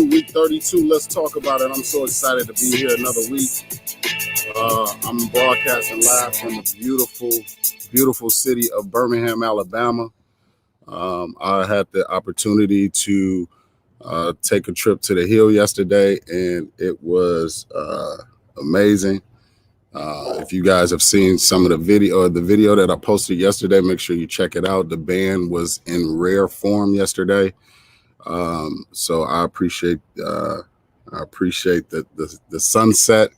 Week 32, let's talk about it. I'm so excited to be here another week. I'm broadcasting live from the beautiful city of Birmingham, Alabama. I had the opportunity to take a trip to the Hill yesterday, and it was amazing. If you guys have seen some of the video that I posted yesterday, make sure you check it out. The band was in rare form yesterday. So I appreciate the sunset,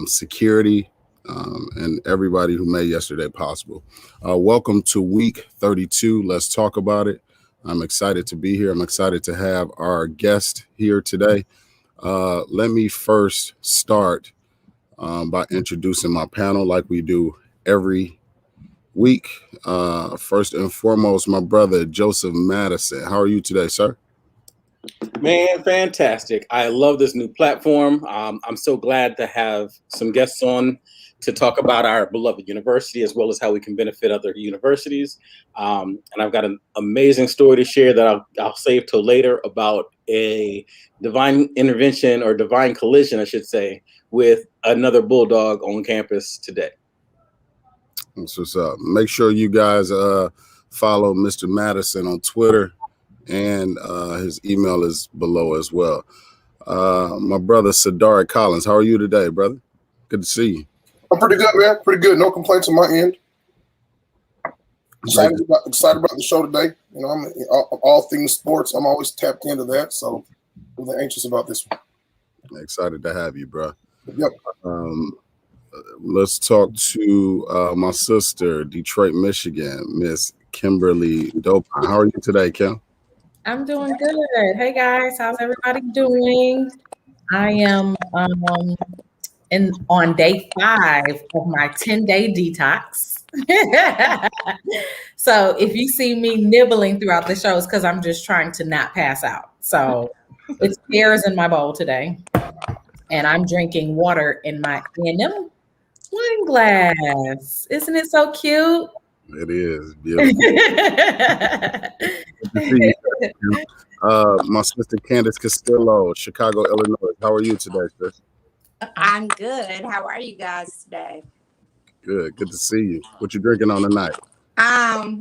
security, and everybody who made yesterday possible. Welcome to week 32. Let's talk about it. I'm excited to be here. I'm excited to have our guest here today. Let me first start by introducing my panel like we do every week. First and foremost, my brother Joseph Madison. How are you today, sir? Man, fantastic. I love this new platform. I'm so glad to have some guests on to talk about our beloved university as well as how we can benefit other universities. And I've got an amazing story to share that I'll save till later about a divine intervention or divine collision, I should say, with another bulldog on campus today. That's what's up. Make sure you guys follow Mr. Madison on Twitter, and his email is below as well. My brother Sadari Collins, how are you today, brother? Good to see you. I'm pretty good, man. Pretty good. No complaints on my end. Excited about the show today. You know, I'm all things sports. I'm always tapped into that, so I'm really anxious about this one. Excited to have you, bro. Yep. Let's talk to my sister, Detroit, Michigan, Miss Kimberly Dopin. How are you today, Kim? I'm doing good. Hey guys, how's everybody doing? I am on day 5 of my 10-day detox. So if you see me nibbling throughout the show, it's because I'm just trying to not pass out. So it's pears in my bowl today, and I'm drinking water in my A&M wine glass. Isn't it so cute? It is beautiful. My sister Candace Castillo, Chicago, Illinois. How are you today, sis? I'm good. How are you guys today? Good to see you. What you drinking on tonight?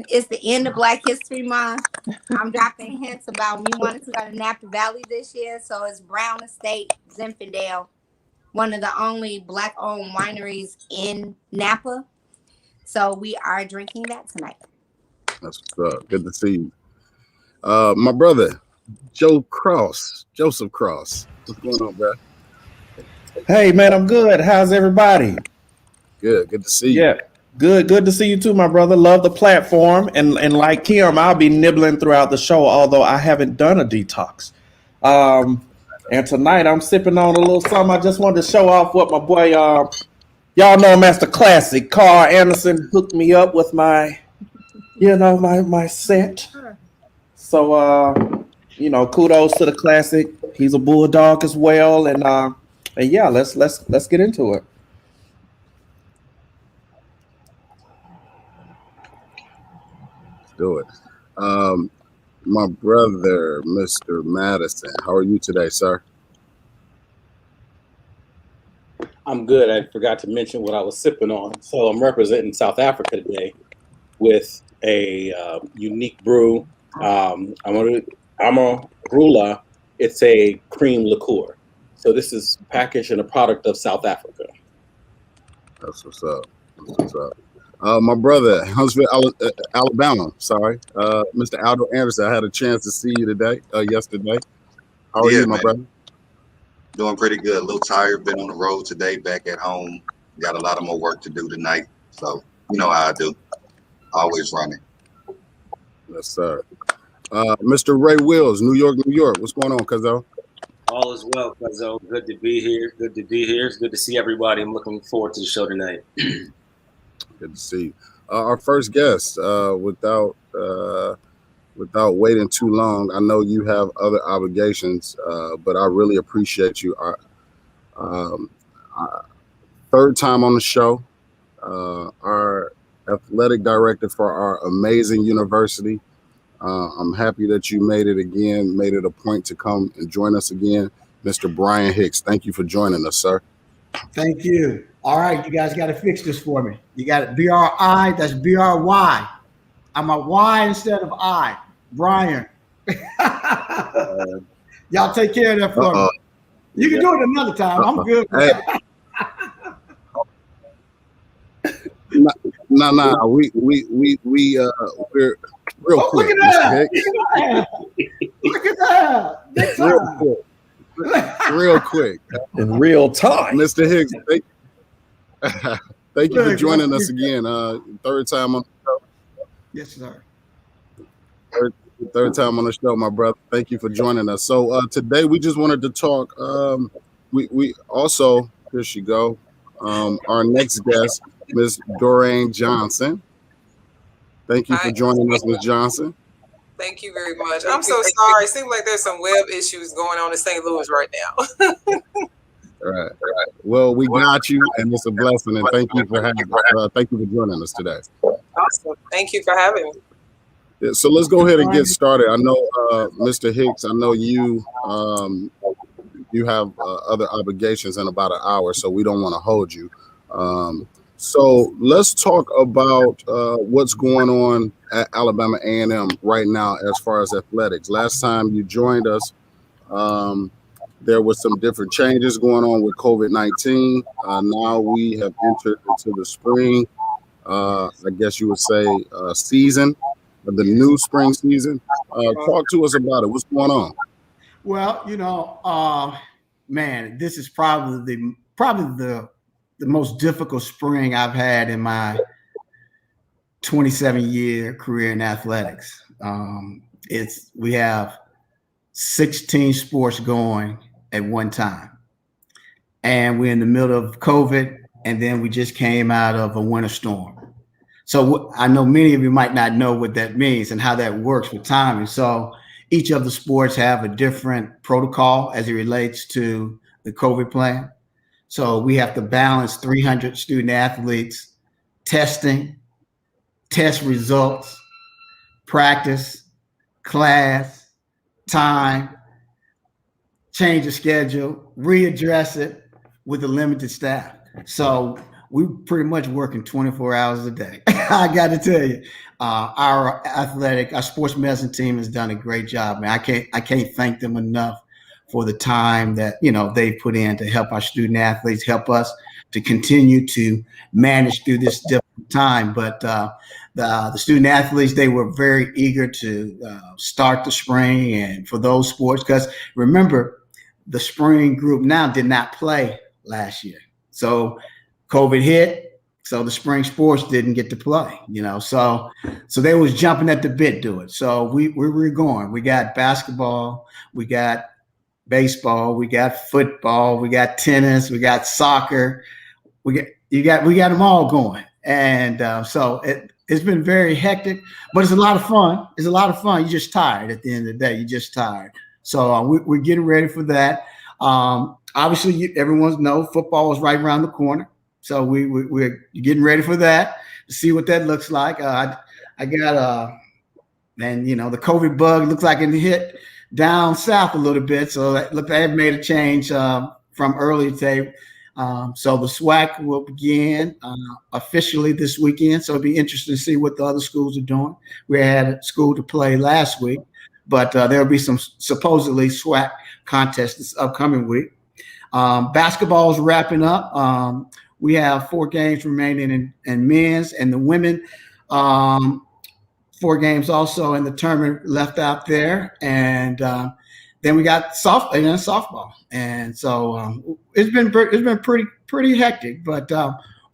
It's the end of Black History Month. I'm dropping hints about me wanting to go to Napa Valley this year, so it's Brown Estate Zinfandel, one of the only Black-owned wineries in Napa. So we are drinking that tonight. That's what's up. Good to see you. My brother, Joseph Cross. What's going on, bro? Hey, man, I'm good. How's everybody? Good to see you. Yeah, good to see you too, my brother. Love the platform. And like Kim, I'll be nibbling throughout the show, although I haven't done a detox. And tonight I'm sipping on a little something. I just wanted to show off what my boy, y'all know him as the classic. Carl Anderson hooked me up with my, my set. So, kudos to the classic. He's a bulldog as well. And yeah, let's get into it. Do it. My brother, Mr. Madison, how are you today, sir? I'm good. I forgot to mention what I was sipping on. So I'm representing South Africa today with a unique brew. Amarula. It's a cream liqueur. So this is packaged in a product of South Africa. That's what's up. My brother, Huntsville, Alabama. Sorry, Mr. Aldo Anderson. I had a chance to see you yesterday. How are you, my brother? Doing pretty good. A little tired. Been on the road today. Back at home. Got a lot of more work to do tonight. So you know how I do. Always running. Yes, sir. Mr. Ray Wills, New York. What's going on, Cuzzo? All is well, Cuzzo. Good to be here. It's good to see everybody. I'm looking forward to the show tonight. Good to see you. Our first guest, without waiting too long, I know you have other obligations, but I really appreciate you. Third time on the show, our athletic director for our amazing university. I'm happy that you made it a point to come and join us again, Mr. Bryan Hicks. Thank you for joining us, sir. Thank you. All right, you guys got to fix this for me. You got it. B-R-I, that's B-R-Y. I'm a Y instead of I. Bryan. Y'all take care of that for me. You can do it another time. I'm good. Hey. No. We're real quick. Look at that. Look at that. Big time. Real quick. In real time. Mr. Hicks, thank you for joining us again. Third time on the show. Yes, sir. Third time on the show, my brother. Thank you for joining us. So today we just wanted to talk. We also, here she go. Our next guest, Ms. Dorianne Johnson. Thank you for joining us, Ms. Johnson. Thank you very much. I'm so sorry. It seems like there's some web issues going on in St. Louis right now. All right. Well, we got you, and it's a blessing. And thank you for joining us today. Awesome. Thank you for having me. Yeah, so let's go ahead and get started. I know, Mr. Hicks, I know you have other obligations in about an hour, so we don't want to hold you. So let's talk about what's going on at Alabama A&M right now as far as athletics. Last time you joined us, there was some different changes going on with COVID-19. Now we have entered into the spring, I guess you would say, season, the new spring season. Talk to us about it. What's going on? Well, man, this is probably the most difficult spring I've had in my 27-year career in athletics. We have 16 sports going at one time, and we're in the middle of COVID, and then we just came out of a winter storm. So I know many of you might not know what that means and how that works with timing. So each of the sports have a different protocol as it relates to the COVID plan. So we have to balance 300 student athletes, testing, test results, practice, class, time, change the schedule, readdress it with a limited staff. So we pretty much working 24 hours a day. I got to tell you, our sports medicine team has done a great job, man. I can't thank them enough for the time that they've put in to help our student athletes, help us to continue to manage through this difficult time. But the student athletes, they were very eager to start the spring, and for those sports, because remember, the spring group now did not play last year, so COVID hit, so the spring sports didn't get to play. So they was jumping at the bit to it. So we're going. We got basketball, we got baseball, we got football, we got tennis, we got soccer, we got them all going, and so it's been very hectic, but it's a lot of fun. It's a lot of fun. You're just tired at the end of the day. You're just tired. So we're getting ready for that. Obviously, everyone knows football is right around the corner, so we're getting ready for that to see what that looks like. I got and the COVID bug looks like it hit down south a little bit, so they've made a change from earlier today. So the SWAC will begin officially this weekend. So it'll be interesting to see what the other schools are doing. We had a school to play last week, but there'll be some supposedly SWAC contests this upcoming week. Basketball is wrapping up. We have 4 games remaining in men's, and the women 4 games also in the tournament left out there. And then we got softball, and so it's been pretty hectic. But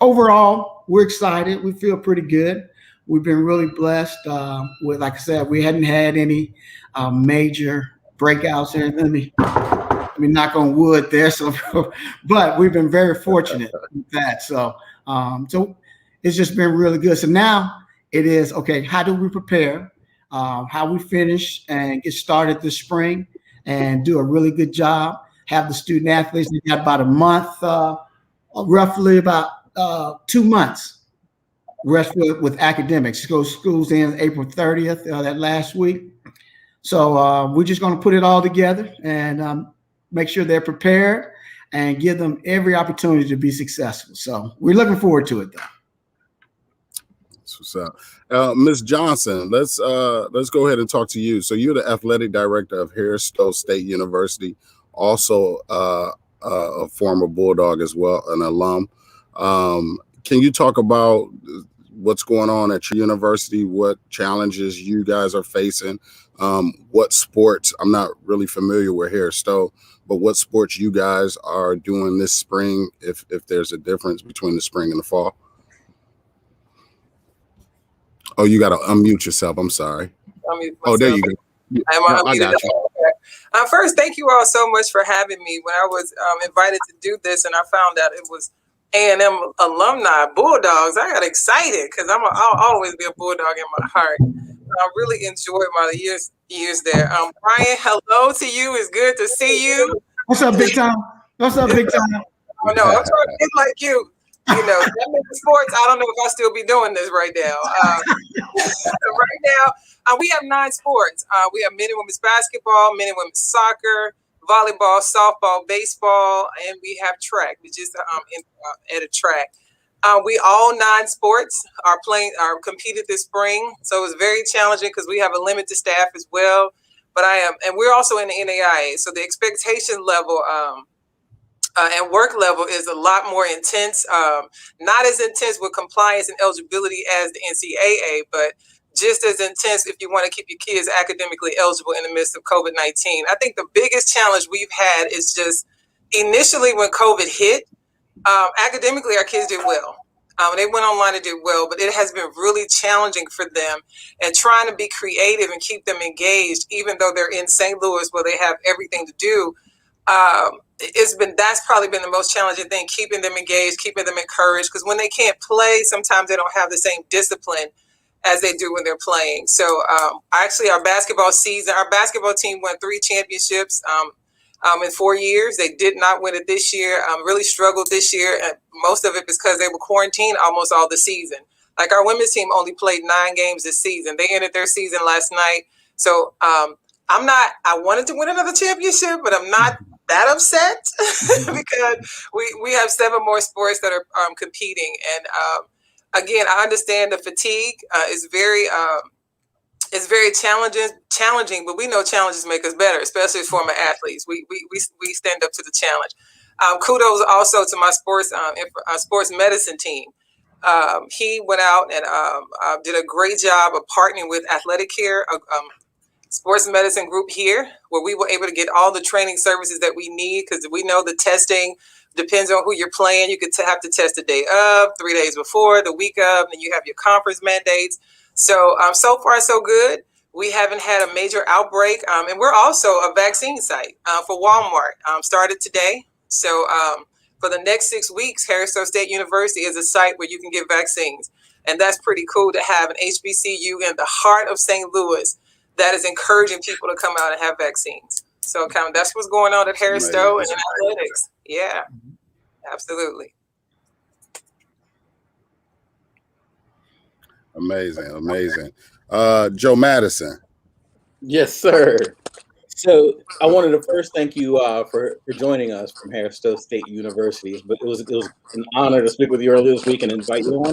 overall, we're excited. We feel pretty good. We've been really blessed. With, like I said, we hadn't had any major breakouts here. Let me knock on wood there. So, but we've been very fortunate with that. So it's just been really good. So now it is okay. How do we prepare? How we finish and get started this spring and do a really good job. Have the student athletes. They got about a month, roughly about 2 months rest with academics. Schools in April 30th, that last week. So we're just going to put it all together and make sure they're prepared and give them every opportunity to be successful. So we're looking forward to it, though. What's up, Ms. Johnson? Let's go ahead and talk to you. So you're the athletic director of Harris-Stowe State University, also a former Bulldog as well, an alum. Can you talk about what's going on at your university? What challenges you guys are facing? What sports? I'm not really familiar with Harris-Stowe, but what sports you guys are doing this spring? If there's a difference between the spring and the fall. Oh, you got to unmute yourself. I'm sorry. Oh, there you go. I got you. First, thank you all so much for having me. When I was invited to do this and I found out it was A&M alumni Bulldogs, I got excited because I'll always be a Bulldog in my heart. I really enjoyed my years there. Bryan, hello to you. It's good to see you. What's up, big time? What's up, big time? Oh, no, I'm trying to get like you. That makes sports. I don't know if I'll still be doing this right now. Right now, we have 9 sports. We have men and women's basketball, men and women's soccer, volleyball, softball, baseball, and we have track. We just at a track. We all 9 sports are competed this spring, so it was very challenging because we have a limited staff as well. But and we're also in the NAIA, so the expectation level and work level is a lot more intense. Not as intense with compliance and eligibility as the NCAA, but just as intense if you want to keep your kids academically eligible in the midst of COVID-19. I think the biggest challenge we've had is just initially when COVID hit, academically our kids did well. They went online and did well, but it has been really challenging for them and trying to be creative and keep them engaged, even though they're in St. Louis where they have everything to do. That's probably been the most challenging thing, keeping them engaged, keeping them encouraged, because when they can't play, sometimes they don't have the same discipline as they do when they're playing. So actually our basketball team won 3 championships in 4 years. They did not win it this year, really struggled this year. And most of it is because they were quarantined almost all the season. Like our women's team only played 9 games this season. They ended their season last night. So I wanted to win another championship, but I'm not that upset because we have 7 more sports that are competing. And again, I understand the fatigue is very challenging, but we know challenges make us better, especially as former athletes. We stand up to the challenge. Kudos also to my sports medicine team. He went out and did a great job of partnering with Athletic Care, sports medicine group here, where we were able to get all the training services that we need, because we know the testing depends on who you're playing. You could have to test the day of, 3 days before, the week of, and you have your conference mandates. So so far so good. We haven't had a major outbreak, and we're also a vaccine site for Walmart. Started today, so for the next 6 weeks, Harris-Stowe State University is a site where you can get vaccines, and that's pretty cool to have an HBCU in the heart of St. Louis that is encouraging people to come out and have vaccines. So kind of that's what's going on at Harris-Stowe and in athletics. Yeah, absolutely. Amazing. Joe Madison. Yes, sir. So I wanted to first thank you for joining us from Harris-Stowe State University. But it was an honor to speak with you earlier this week and invite you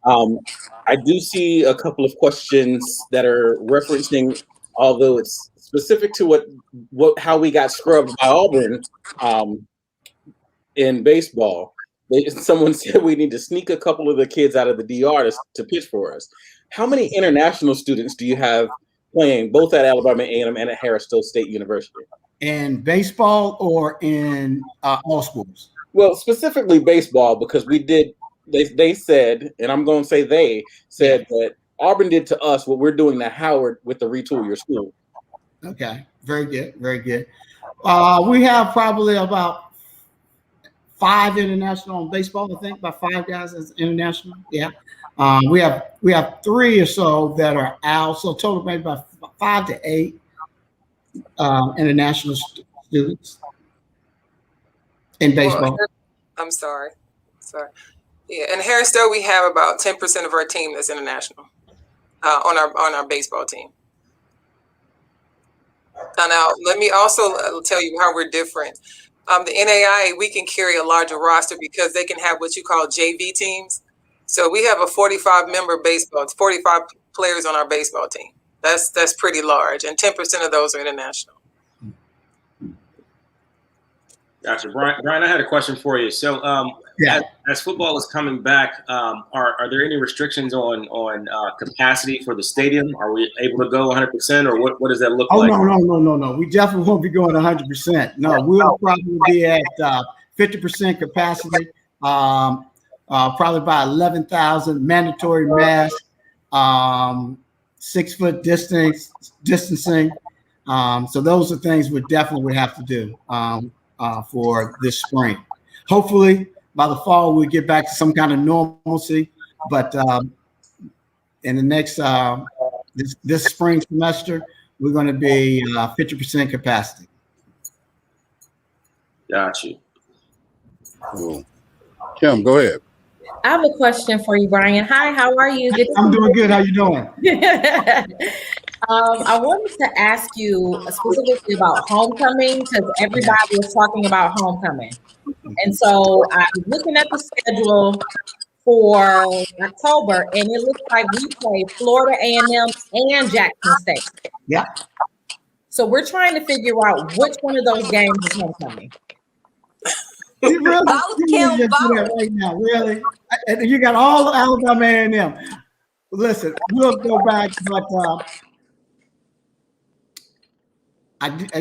on. I do see a couple of questions that are referencing, although it's specific to how we got scrubbed by Auburn in baseball. Someone said we need to sneak a couple of the kids out of the DR to pitch for us. How many international students do you have playing both at Alabama A&M and at Harris-Stowe State University? In baseball or in all sports? Well, specifically baseball, because they said, and I'm going to say they said that Auburn did to us what we're doing to Howard with the Retool Your School. Okay, very good. We have probably about 5 international in baseball, I think, about 5 guys as international. Yeah. We have 3 or so that are out, so total maybe about 5 to 8 international students in baseball. Well, I'm sorry. Yeah, in Harris-Stowe, we have about 10% of our team that's international on our baseball team. Now, let me also tell you how we're different. The NAIA, we can carry a larger roster because they can have what you call JV teams. So we have a 45-member baseball. It's 45 players on our baseball team. That's pretty large, and 10% of those are international. Gotcha, Bryan. I had a question for you. So, as football is coming back, are there any restrictions on capacity for the stadium? Are we able to go 100%, or what does that look like? No. We definitely won't be going 100%. No, we'll probably be at 50% capacity. Probably about 11,000 mandatory masks, 6 foot distancing. So those are things we definitely would have to do for this spring. Hopefully by the fall we'll get back to some kind of normalcy. But in the next this spring semester, we're going to be 50% capacity. Got you. Cool. Kim, go ahead. I have a question for you, Bryan. Hi, how are you? I'm doing good. How you doing? I wanted to ask you specifically about homecoming because everybody was talking about homecoming. And so I was looking at the schedule for October, and it looks like we play Florida A&M and Jackson State. Yeah. So we're trying to figure out which one of those games is homecoming. You really just do that right now, really? And you got all Alabama A&M. Listen, we'll go back, but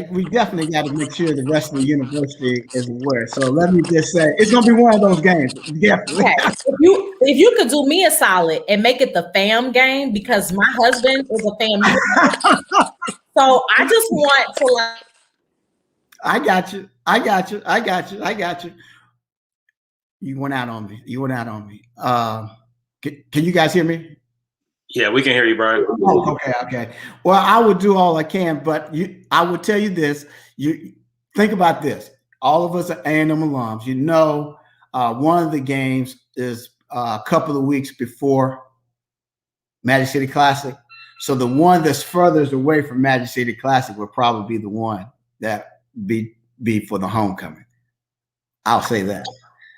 we definitely got to make sure the rest of the university is aware. So let me just say, it's going to be one of those games. Definitely. Okay. If you could do me a solid and make it the fam game, because my husband is a fam. So I just want to I got you. You went out on me. Can you guys hear me? Yeah, we can hear you, Bryan. Oh, okay. Well, I would do all I can, but I would tell you this. You think about this. All of us are A&M alums. You know, one of the games is a couple of weeks before Magic City Classic. So the one that's furthest away from Magic City Classic will probably be the one that be for the homecoming. I'll say that.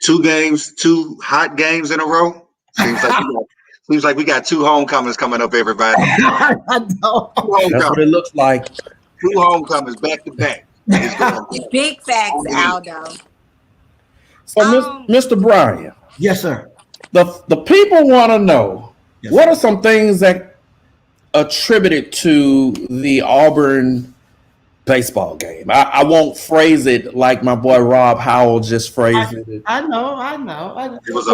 2 hot games in a row. Seems like we got 2 homecomings coming up, everybody. I know. That's what it looks like. 2 homecomings back to back. Big facts, Aldo. So, Mr. Bryan. Yes, sir. The people want to know, what are some things that attributed to the Auburn baseball game? I won't phrase it like my boy Rob Howell just phrased it. I know. It was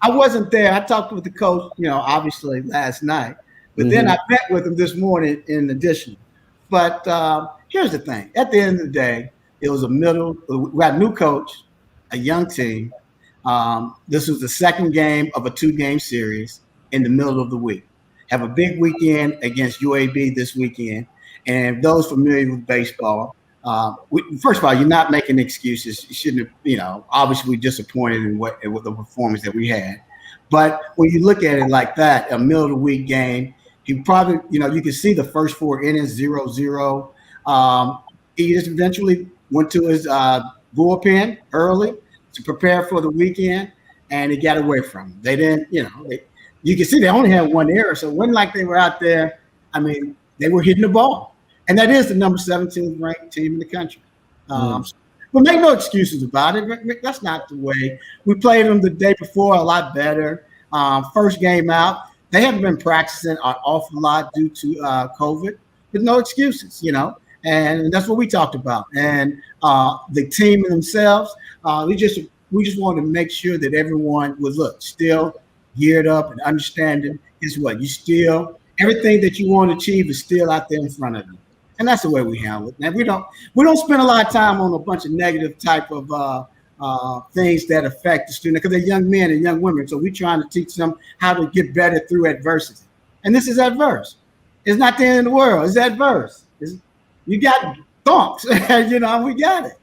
I wasn't there. I talked with the coach, obviously last night. But then I met with them this morning in addition. But here's the thing. At the end of the day, it was we got a new coach, a young team. This was the second game of a 2-game series in the middle of the week. Have a big weekend against UAB this weekend. And those familiar with baseball, first of all, you're not making excuses. You shouldn't have, obviously disappointed in with the performance that we had. But when you look at it like that, a middle of the week game, he probably, you can see the first 4 innings, 0-0. He just eventually went to his bullpen early to prepare for the weekend, and he got away from him. They didn't, you can see they only had 1 error, so it wasn't like they were out there. I mean, they were hitting the ball, and that is the number 17th ranked team in the country. But make no excuses about it. That's not the way. We played them the day before a lot better. First game out, they haven't been practicing an awful lot due to COVID, but no excuses, and that's what we talked about. And the team themselves, we just wanted to make sure that everyone was still geared up and understanding is what you still everything that you want to achieve is still out there in front of you. And that's the way we handle it. And we don't spend a lot of time on a bunch of negative type of things that affect the student, because they're young men and young women. So we're trying to teach them how to get better through adversity. And this is adverse. It's not the end of the world. It's adverse. You got thumps, we got it.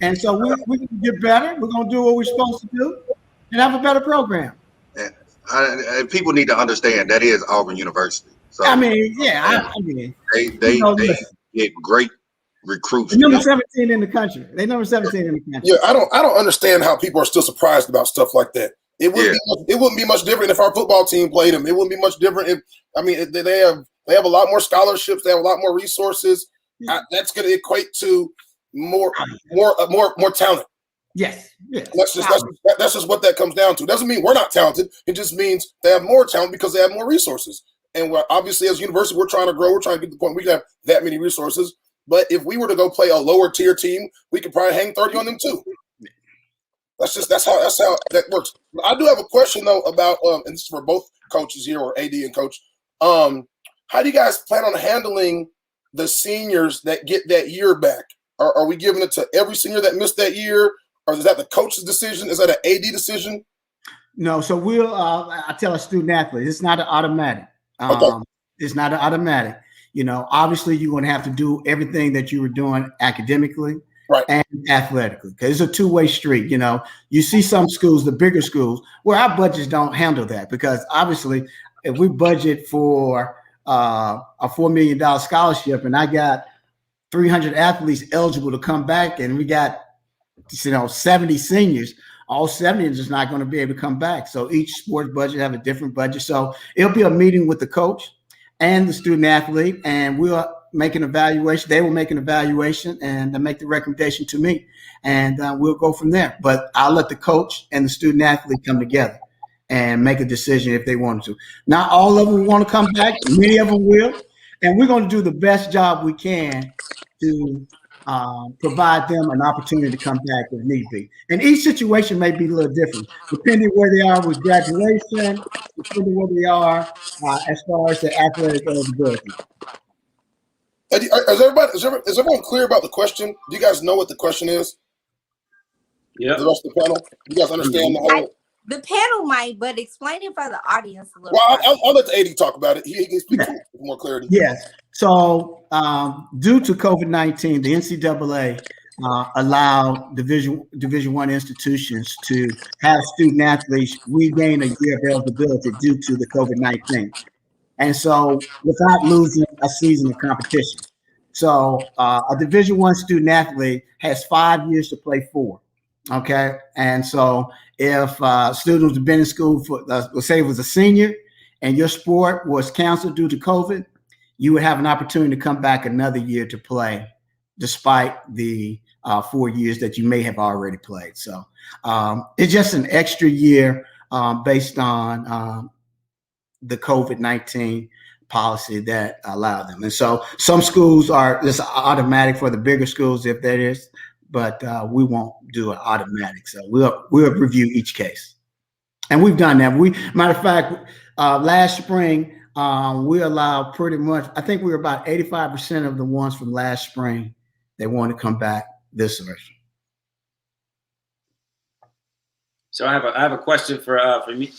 And so we can get better. We're going to do what we're supposed to do and have a better program. People need to understand that is Auburn University. So they get great recruits. They're number 17 in the country. Yeah, I don't understand how people are still surprised about stuff like that. It wouldn't be much different if our football team played them. It wouldn't be much different if they have a lot more scholarships. They have a lot more resources. That's going to equate to more talent. Yes. That's just what that comes down to. It doesn't mean we're not talented. It just means they have more talent because they have more resources. And obviously, as a university, we're trying to grow. We're trying to get to the point we can have that many resources. But if we were to go play a lower tier team, we could probably hang 30 on them too. That's how that works. I do have a question though about and this is for both coaches here, or AD and coach. How do you guys plan on handling the seniors that get that year back? Are we giving it to every senior that missed that year? Or is that the coach's decision? Is that an AD decision? No. So I tell a student athlete, it's not an automatic. Okay. It's not an automatic. Obviously you're going to have to do everything that you were doing academically, right, and athletically, because it's a two-way street. You see some schools, the bigger schools, where our budgets don't handle that, because obviously if we budget for a $4 million scholarship and I got 300 athletes eligible to come back, and we got 70 seniors, all 70 is just not going to be able to come back. So each sports budget have a different budget. So it'll be a meeting with the coach and the student athlete, and we'll make an evaluation. They will make an evaluation and make the recommendation to me, and we'll go from there. But I'll let the coach and the student athlete come together and make a decision if they want to. Not all of them want to come back. Many of them will, and we're going to do the best job we can to provide them an opportunity to come back if need be. And each situation may be a little different, depending where they are with graduation, depending where they are as far as the athletic eligibility. Is everyone clear about the question? Do you guys know what the question is? Yeah. The rest of the panel? You guys understand the whole? The panel might, but explain it for the audience a little. Well, I'll let the AD talk about it. He can speak with more clarity. Yes. So due to COVID-19, the NCAA allowed Division I institutions to have student athletes regain a year of eligibility due to the COVID-19. And so without losing a season of competition. So a Division I student athlete has 5 years to play for. Okay. And so if students have been in school for, let's say it was a senior and your sport was canceled due to COVID, you would have an opportunity to come back another year to play despite the 4 years that you may have already played. So it's just an extra year based on the COVID-19 policy that allowed them. And so some schools are just automatic for the bigger schools if that is, but we won't do an automatic. So we'll review each case. And we've done that. Matter of fact, last spring, we allow pretty much, I think we were about 85% of the ones from last spring. They want to come back this semester. So I have a question for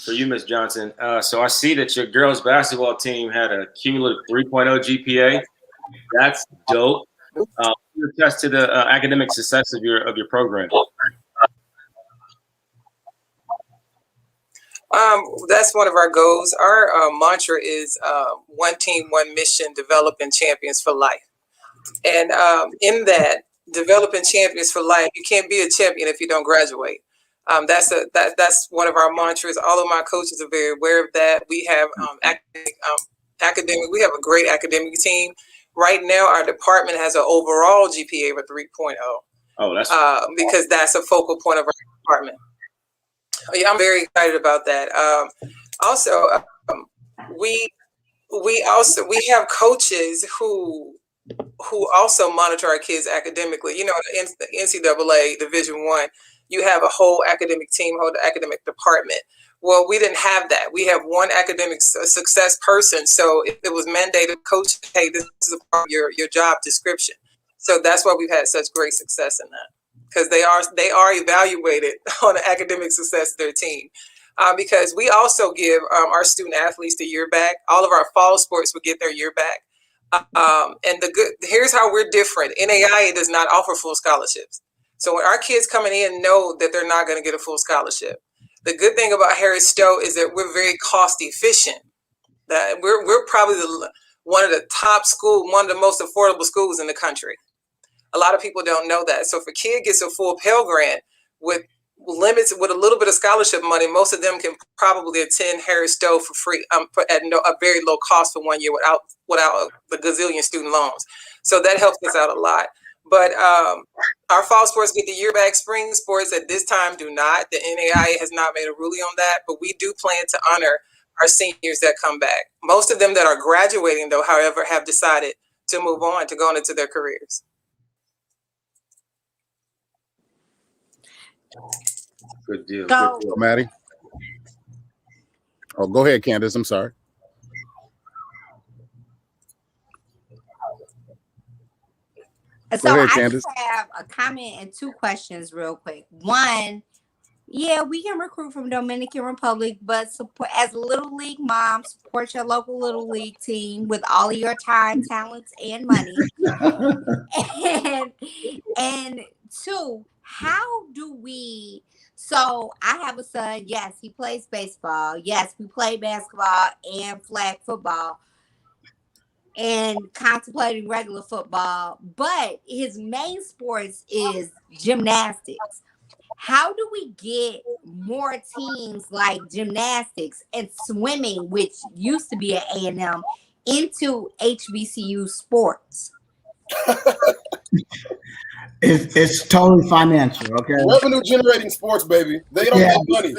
you, Ms. Johnson. So I see that your girls basketball team had a cumulative 3.0 GPA. That's dope. You attest to the academic success of your program. That's one of our goals. Our mantra is one team, one mission, developing champions for life. And in that, developing champions for life, you can't be a champion if you don't graduate. That's one of our mantras. All of my coaches are very aware of that. We have academic. We have a great academic team. Right now, our department has an overall GPA of 3.0. Oh, that's because that's a focal point of our department. Yeah, I'm very excited about that. We have coaches who also monitor our kids academically. You know, the NCAA Division I, you have a whole academic team, whole academic department. Well, we didn't have that. We have one academic success person. So it was mandated, coach, hey, this is a part of your job description. So that's why we've had such great success in that, because they are evaluated on the academic success of their team. Because we also give our student athletes the year back. All of our fall sports will get their year back. And here's how we're different. NAIA does not offer full scholarships. So when our kids coming in know that they're not going to get a full scholarship. The good thing about Harris-Stowe is that we're very cost efficient. That we're probably one of the top schools, one of the most affordable schools in the country. A lot of people don't know that. So if a kid gets a full Pell Grant with limits, with a little bit of scholarship money, most of them can probably attend Harris-Stowe for free, at a very low cost for 1 year without the gazillion student loans. So that helps us out a lot. But our fall sports get the year back. Spring sports at this time do not. The NAIA has not made a ruling on that, but we do plan to honor our seniors that come back. Most of them that are graduating, though, however, have decided to move on, to go on into their careers. Good deal. So, Good deal, Maddie. Oh, go ahead, Candace. I'm sorry. So ahead, I Candace. just have a comment and two questions real quick. One, yeah, we can recruit from Dominican Republic, but support, as a Little League mom, support your local Little League team with all of your time, talents, and money. and two, how do we, so I have a son, yes, he plays baseball. Yes, we play basketball and flag football and contemplating regular football, but his main sports is gymnastics. How do we get more teams like gymnastics and swimming, which used to be at A&M, into HBCU sports? It's totally financial, okay? Revenue generating sports, baby. They don't make money.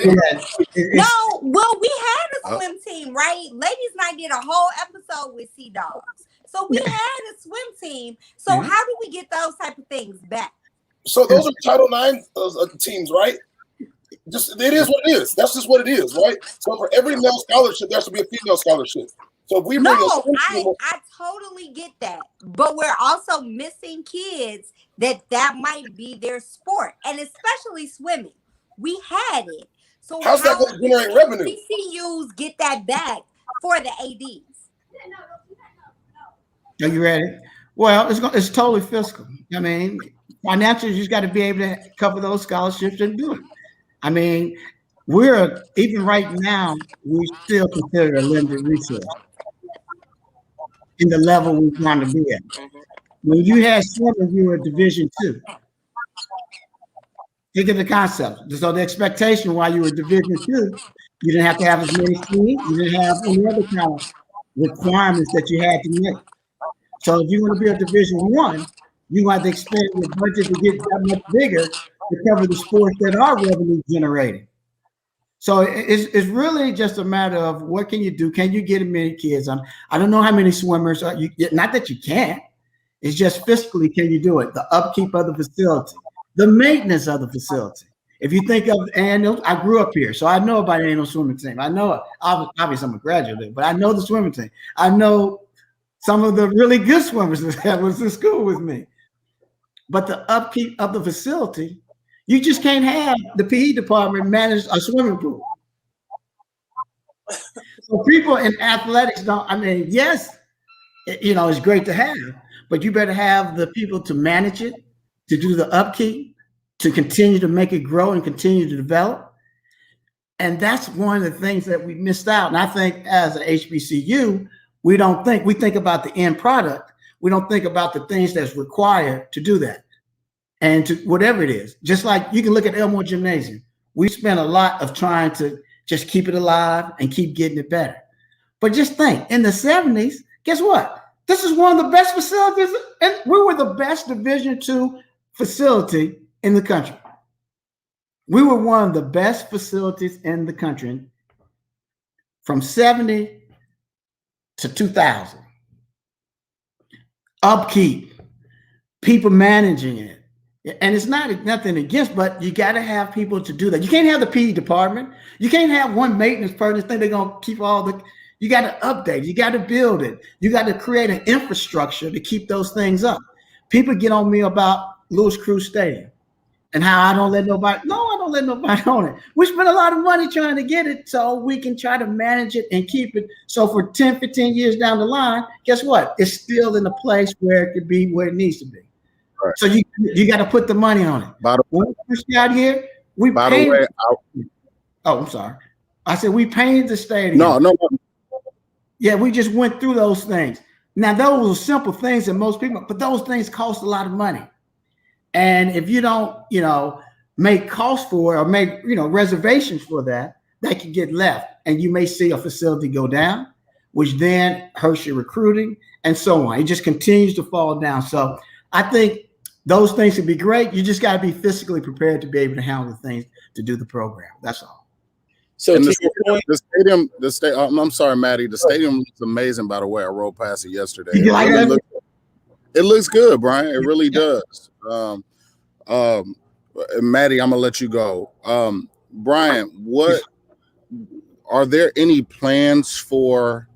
No, well, we had a swim team, right? Ladies Night did a whole episode with Sea Dogs. So we had a swim team. So how do we get those type of things back? So those are Title IX teams, right? Just it is what it is. That's just what it is, right? So for every male scholarship, there should be a female scholarship. So if we bring I totally get that, but we're also missing kids that might be their sport, and especially swimming. We had it. So how's that going to generate revenue? HBCUs get that back for the ADs. Are you ready? Well, it's totally fiscal. I mean, financially, you just got to be able to cover those scholarships and do it. I mean, even right now, we still consider a limited resource in the level we want to be at. When you had swimming, you were Division II. Think of the concept. So the expectation while you were Division II, you didn't have to have as many teams, you didn't have any other kind of requirements that you had to make. So if you want to be a Division I, you have to expand your budget to get that much bigger to cover the sports that are revenue generating. So it's really just a matter of what can you do? Can you get as many kids? I don't know how many swimmers are you. Not that you can't. It's just fiscally, can you do it? The upkeep of the facility, the maintenance of the facility. If you think of A&M, I grew up here, so I know about A&M swimming team. I know, obviously I'm a graduate, but I know the swimming team. I know some of the really good swimmers that was in school with me. But the upkeep of the facility, you just can't have the PE department manage a swimming pool. So people in athletics don't, I mean, yes, you know, it's great to have, but you better have the people to manage it, to do the upkeep, to continue to make it grow and continue to develop. And that's one of the things that we missed out. And I think as an HBCU, we think about the end product. We don't think about the things that's required to do that. And to whatever it is, just like you can look at Elmore Gymnasium. We spent a lot of trying to just keep it alive and keep getting it better. But just think, in the 70s, guess what? This is one of the best facilities, and we were the best Division II facility in the country. We were one of the best facilities in the country from 70 to 2000. Upkeep, people managing it. And it's nothing against, but you got to have people to do that. You can't have the PE department. You can't have one maintenance person think they're going to keep all the, you got to update, you got to build it. You got to create an infrastructure to keep those things up. People get on me about Louis Cruz Stadium and how I don't let nobody on it. We spend a lot of money trying to get it so we can try to manage it and keep it. So for 10, 15 years down the line, guess what? It's still in a place where it could be where it needs to be. Right. So you got to put the money on it. When we first got here, I'm sorry. I said we painted the stadium. No. Yeah, we just went through those things. Now, those are simple things that most people, but those things cost a lot of money. And if you don't, make costs for it or make, reservations for that, that can get left. And you may see a facility go down, which then hurts your recruiting and so on. It just continues to fall down. So I think those things would be great. You just got to be physically prepared to be able to handle the things to do the program. That's all. So the stadium, I'm sorry, Maddie. The stadium looks amazing, by the way. I rode past it yesterday. It looks good, Brian. It really does. Maddie, I'm gonna let you go. Brian, are there any plans for?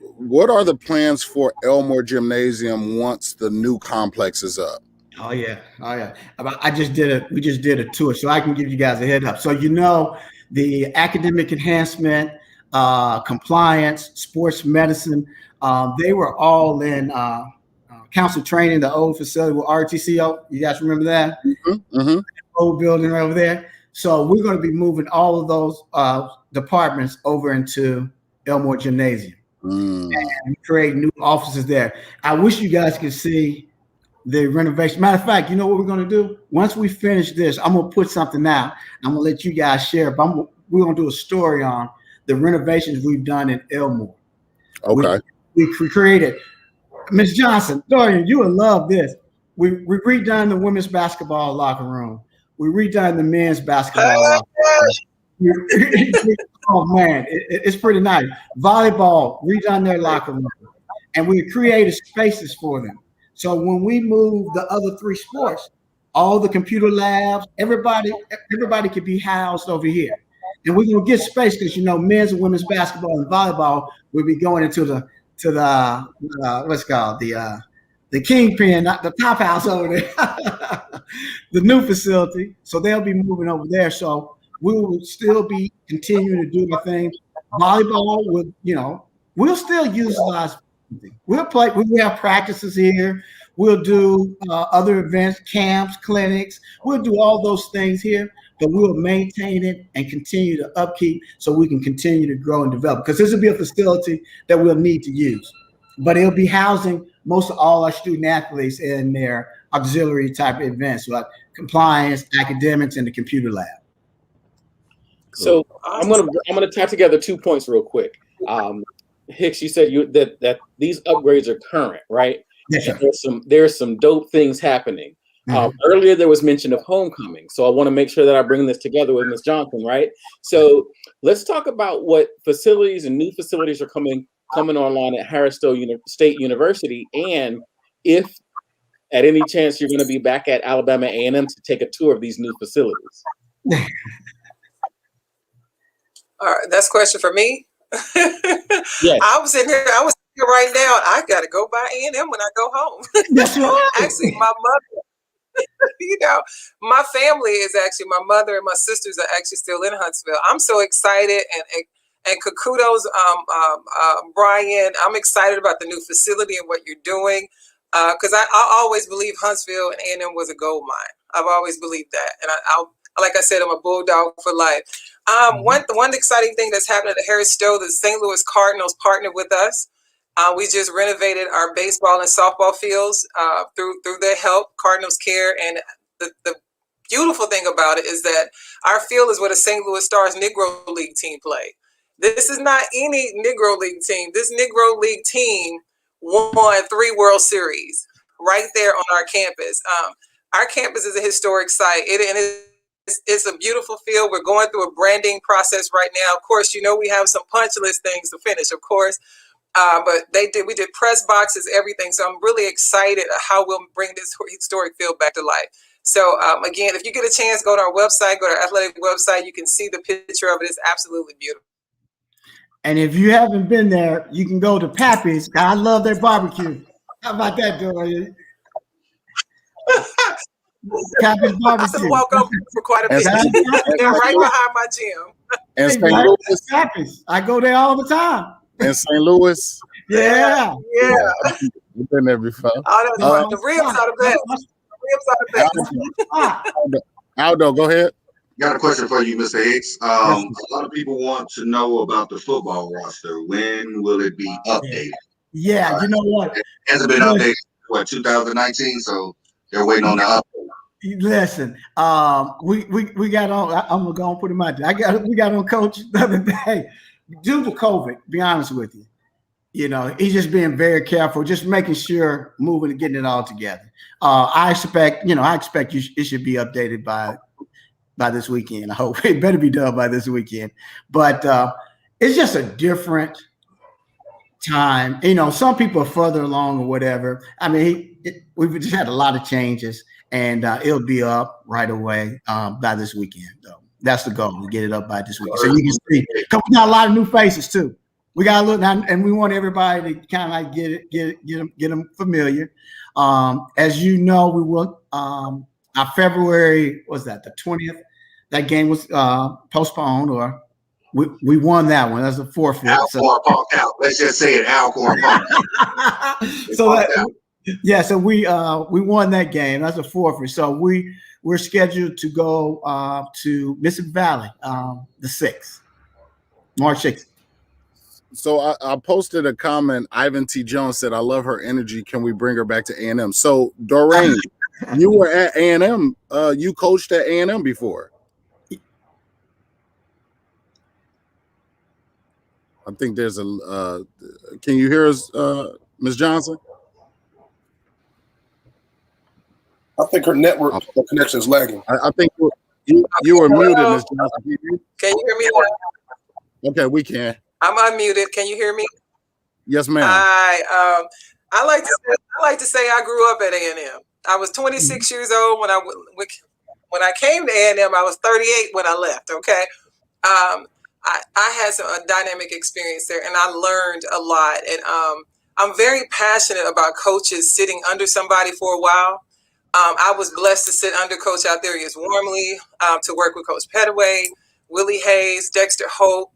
What are the plans for Elmore Gymnasium once the new complex is up? Oh yeah. We just did a tour, so I can give you guys a head up. So the academic enhancement, compliance, sports medicine, they were all in council training, the old facility with RTCO. You guys remember that? Mm-hmm. Old building over there. So we're going to be moving all of those departments over into Elmore Gymnasium. And create new offices there. I wish you guys could see the renovation. Matter of fact, you know what we're going to do? Once we finish this, I'm going to put something out. I'm going to let you guys share. But we're going to do a story on the renovations we've done in Elmore. Okay. We created, Ms. Johnson, Dorianne, you would love this. We redone the women's basketball locker room. We redone the men's basketball locker room. Oh man, it's pretty nice. Volleyball, redone their locker room, and we created spaces for them. So when we move the other three sports, all the computer labs, everybody could be housed over here, and we're gonna get space because men's and women's basketball and volleyball will be going into the what's called the Kingpin, not the Top House over there, the new facility. So they'll be moving over there. So we will still be continuing to do the thing. Volleyball, we'll still utilize. We'll play. We have practices here. We'll do other events, camps, clinics. We'll do all those things here, but we'll maintain it and continue to upkeep so we can continue to grow and develop. Because this will be a facility that we'll need to use, but it'll be housing most of all our student athletes in their auxiliary type of events, like compliance, academics, and the computer lab. So I'm gonna tie together 2 points real quick. Hicks, you said that these upgrades are current, right? Yes, sir. There's some dope things happening. Earlier there was mention of homecoming, so I want to make sure that I bring this together with Ms. Johnson, right? So let's talk about what facilities and new facilities are coming online at Harris-Stowe State University, and if at any chance you're going to be back at Alabama A&M to take a tour of these new facilities? All right, that's a question for me. Yes. I was sitting here right now. I got to go by A&M when I go home. That's right. Actually, my mother, my family is actually, my mother and my sisters are actually still in Huntsville. I'm so excited, and kudos, Bryan. I'm excited about the new facility and what you're doing, because I always believe Huntsville and A&M was a gold mine. I've always believed that, and like I said, I'm a bulldog for life. One exciting thing that's happening at Harris-Stowe, the St. Louis Cardinals partnered with us. We just renovated our baseball and softball fields through their help, Cardinals Care. And the beautiful thing about it is that our field is where the St. Louis Stars Negro League team played. This is not any Negro League team. This Negro League team won 3 World Series right there on our campus. Our campus is a historic site. It's a beautiful field. We're going through a branding process right now. Of course, we have some punch list things to finish, of course. But we did press boxes, everything. So I'm really excited how we'll bring this historic field back to life. So again, if you get a chance, go to our website, go to our athletic website. You can see the picture of it. It's absolutely beautiful. And if you haven't been there, you can go to Pappy's. I love their barbecue. How about that, Dorianne? Pappy's barbecue. I've welcome for quite a bit. They're right behind my gym. And St. Louis. Pappy's. I go there all the time. In St. Louis. Yeah. You've been there before. The ribs are the best. Aldo, go ahead. Got a question for you, Mr. Hicks. A lot of people want to know about the football roster. When will it be updated? Yeah, you know what? It hasn't been updated, 2019, so they're waiting on the update. Listen, we got on. I'm gonna go and put him out there. We got on Coach the other day due to COVID. Be honest with you, he's just being very careful, just making sure moving and getting it all together. I expect it should be updated by this weekend. I hope it better be done by this weekend. But it's just a different time. Some people are further along or whatever. I mean, we've just had a lot of changes, and it'll be up right away by this weekend. Though that's the goal, to get it up by this weekend. So you can see, we got a lot of new faces too. We got to look, and we want everybody to kind of like get them familiar. As you know, we will. Our February, was that the 20th? That game was postponed, or we won that one. That's a forfeit. Alcorn Park out. Let's just say it, Alcorn Park. So we won that game. That's a forfeit. So we're scheduled to go to Mississippi Valley the 6th, March 6th. So I posted a comment. Ivan T. Jones said, "I love her energy. Can we bring her back to A&M?" So Dorianne, you were at A&M. You coached at A&M before. I think there's a. Can you hear us, Ms. Johnson? I think her network connection is lagging. I think you were muted, Ms. Johnson. Can you hear me now? Okay, we can. I'm unmuted. Can you hear me? Yes, ma'am. I like to say I grew up at A&M. I was 26 years old when I came to A&M. I was 38 when I left. Okay, I had a dynamic experience there, and I learned a lot. And I'm very passionate about coaches sitting under somebody for a while. I was blessed to sit under Coach Altherius Wormley, to work with Coach Pettaway, Willie Hayes, Dexter Hope,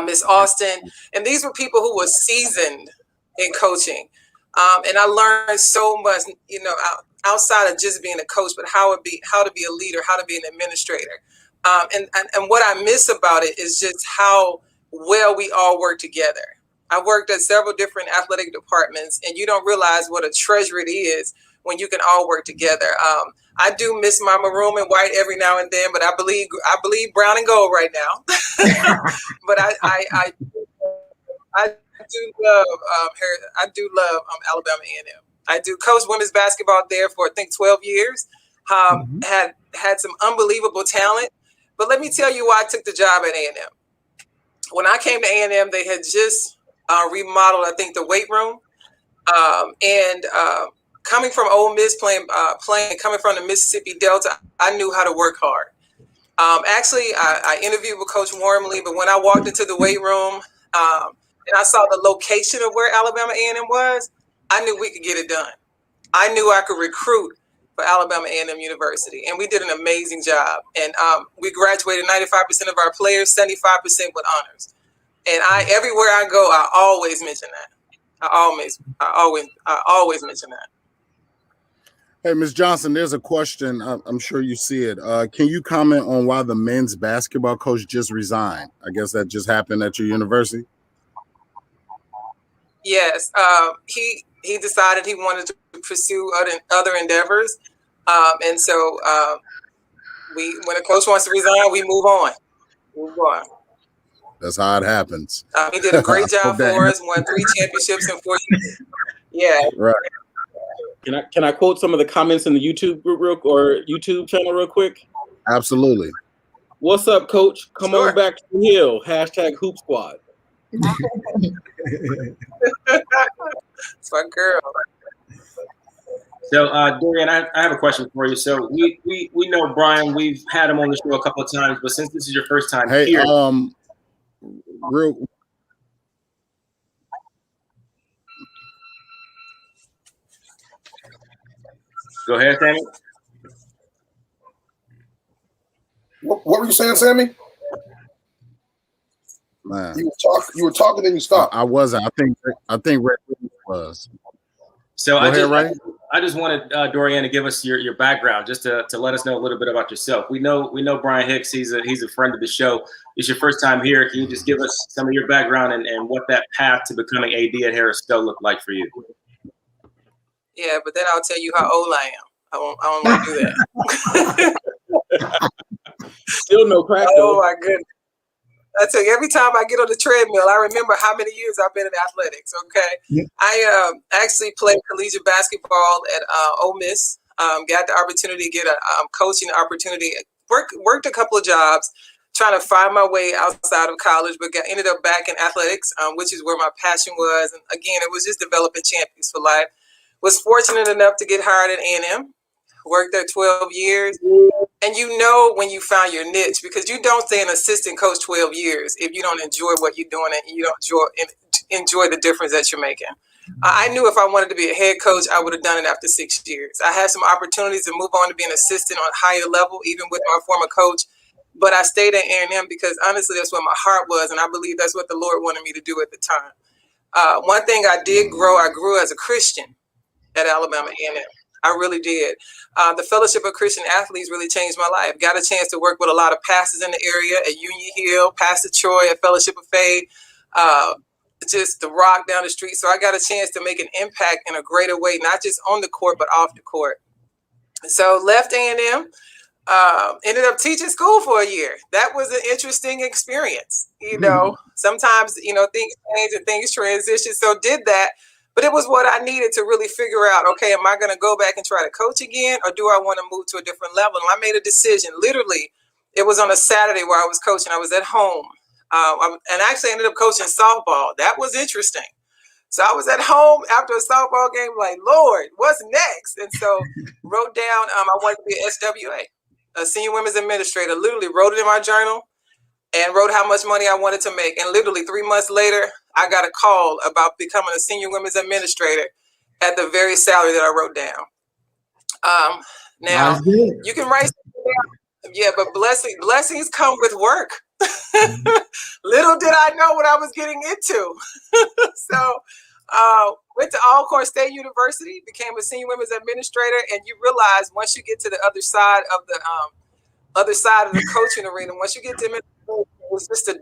Miss Austin, and these were people who were seasoned in coaching. And I learned so much, outside of just being a coach, but how to be a leader, how to be an administrator. And what I miss about it is just how well we all work together. I worked at several different athletic departments, and you don't realize what a treasure it is when you can all work together. I do miss my maroon and white every now and then, but I believe brown and gold right now. But I do love Alabama A&M. I do coach women's basketball there for I think 12 years. Had some unbelievable talent. But let me tell you why I took the job at A&M. When I came to A&M, they had just remodeled, I think, the weight room. And coming from Ole Miss, playing coming from the Mississippi Delta, I knew how to work hard. Actually, I interviewed with Coach Wormley, but when I walked into the weight room and I saw the location of where Alabama A&M was, I knew we could get it done. I knew I could recruit for Alabama A&M University, and we did an amazing job. And we graduated 95% of our players, 75% with honors. And everywhere I go, I always mention that. I always mention that. Hey, Ms. Johnson, there's a question. I'm sure you see it. Can you comment on why the men's basketball coach just resigned? I guess that just happened at your university. Yes, he decided he wanted to pursue other endeavors, and so when a coach wants to resign, we move on. That's how it happens. He did a great job for us. Won 3 championships in 4 years. Yeah. Right. Can I quote some of the comments in the YouTube group or YouTube channel real quick? Absolutely. What's up, Coach? Come on back to the hill. #Hoop Squad. It's my girl. So, Dorianne, I have a question for you. So, we know Bryan. We've had him on the show a couple of times, but since this is your first time here, go ahead, Sammy. What were you saying, Sammy? Man. You were talking, then you stopped. I wasn't. I think Red was. So I just wanted Dorianne to give us your background, just to let us know a little bit about yourself. We know Bryan Hicks. He's a friend of the show. It's your first time here. Can you just give us some of your background and what that path to becoming AD at Harris-Stowe looked like for you? Yeah, but then I'll tell you how old I am. I don't want to do that. Still no crack. Oh my goodness. I tell you, every time I get on the treadmill, I remember how many years I've been in athletics. Okay, yeah. I actually played collegiate basketball at Ole Miss. Got the opportunity to get a coaching opportunity. Worked a couple of jobs, trying to find my way outside of college, but ended up back in athletics, which is where my passion was. And again, it was just developing champions for life. Was fortunate enough to get hired at A&M. Worked there 12 years. And you know when you found your niche, because you don't stay an assistant coach 12 years if you don't enjoy what you're doing and you don't enjoy the difference that you're making. I knew if I wanted to be a head coach, I would have done it after 6 years. I had some opportunities to move on to be an assistant on a higher level, even with my former coach. But I stayed at A&M because honestly, that's where my heart was. And I believe that's what the Lord wanted me to do at the time. One thing I grew as a Christian at Alabama A&M. I really did. The Fellowship of Christian Athletes really changed my life. Got a chance to work with a lot of pastors in the area at Union Hill, Pastor Troy at Fellowship of Faith, just the Rock down the street. So I got a chance to make an impact in a greater way, not just on the court, but off the court. So left A&M, ended up teaching school for a year. That was an interesting experience. You know, sometimes, things change and things transition. So did that. But it was what I needed to really figure out, okay, am I going to go back and try to coach again, or do I want to move to a different level? And I made a decision. Literally, it was on a Saturday where I was coaching. I was at home. And actually ended up coaching softball. That was interesting. So I was at home after a softball game, like, Lord, what's next? And so wrote down, I wanted to be an SWA, a senior women's administrator. Literally wrote it in my journal and wrote how much money I wanted to make. And literally 3 months later, I got a call about becoming a senior women's administrator at the very salary that I wrote down. Now, you can write something down. Yeah, but blessings come with work. Little did I know what I was getting into. So went to Alcorn State University, became a senior women's administrator, and you realize once you get to the other side of the coaching arena, once you get to administration, it's just a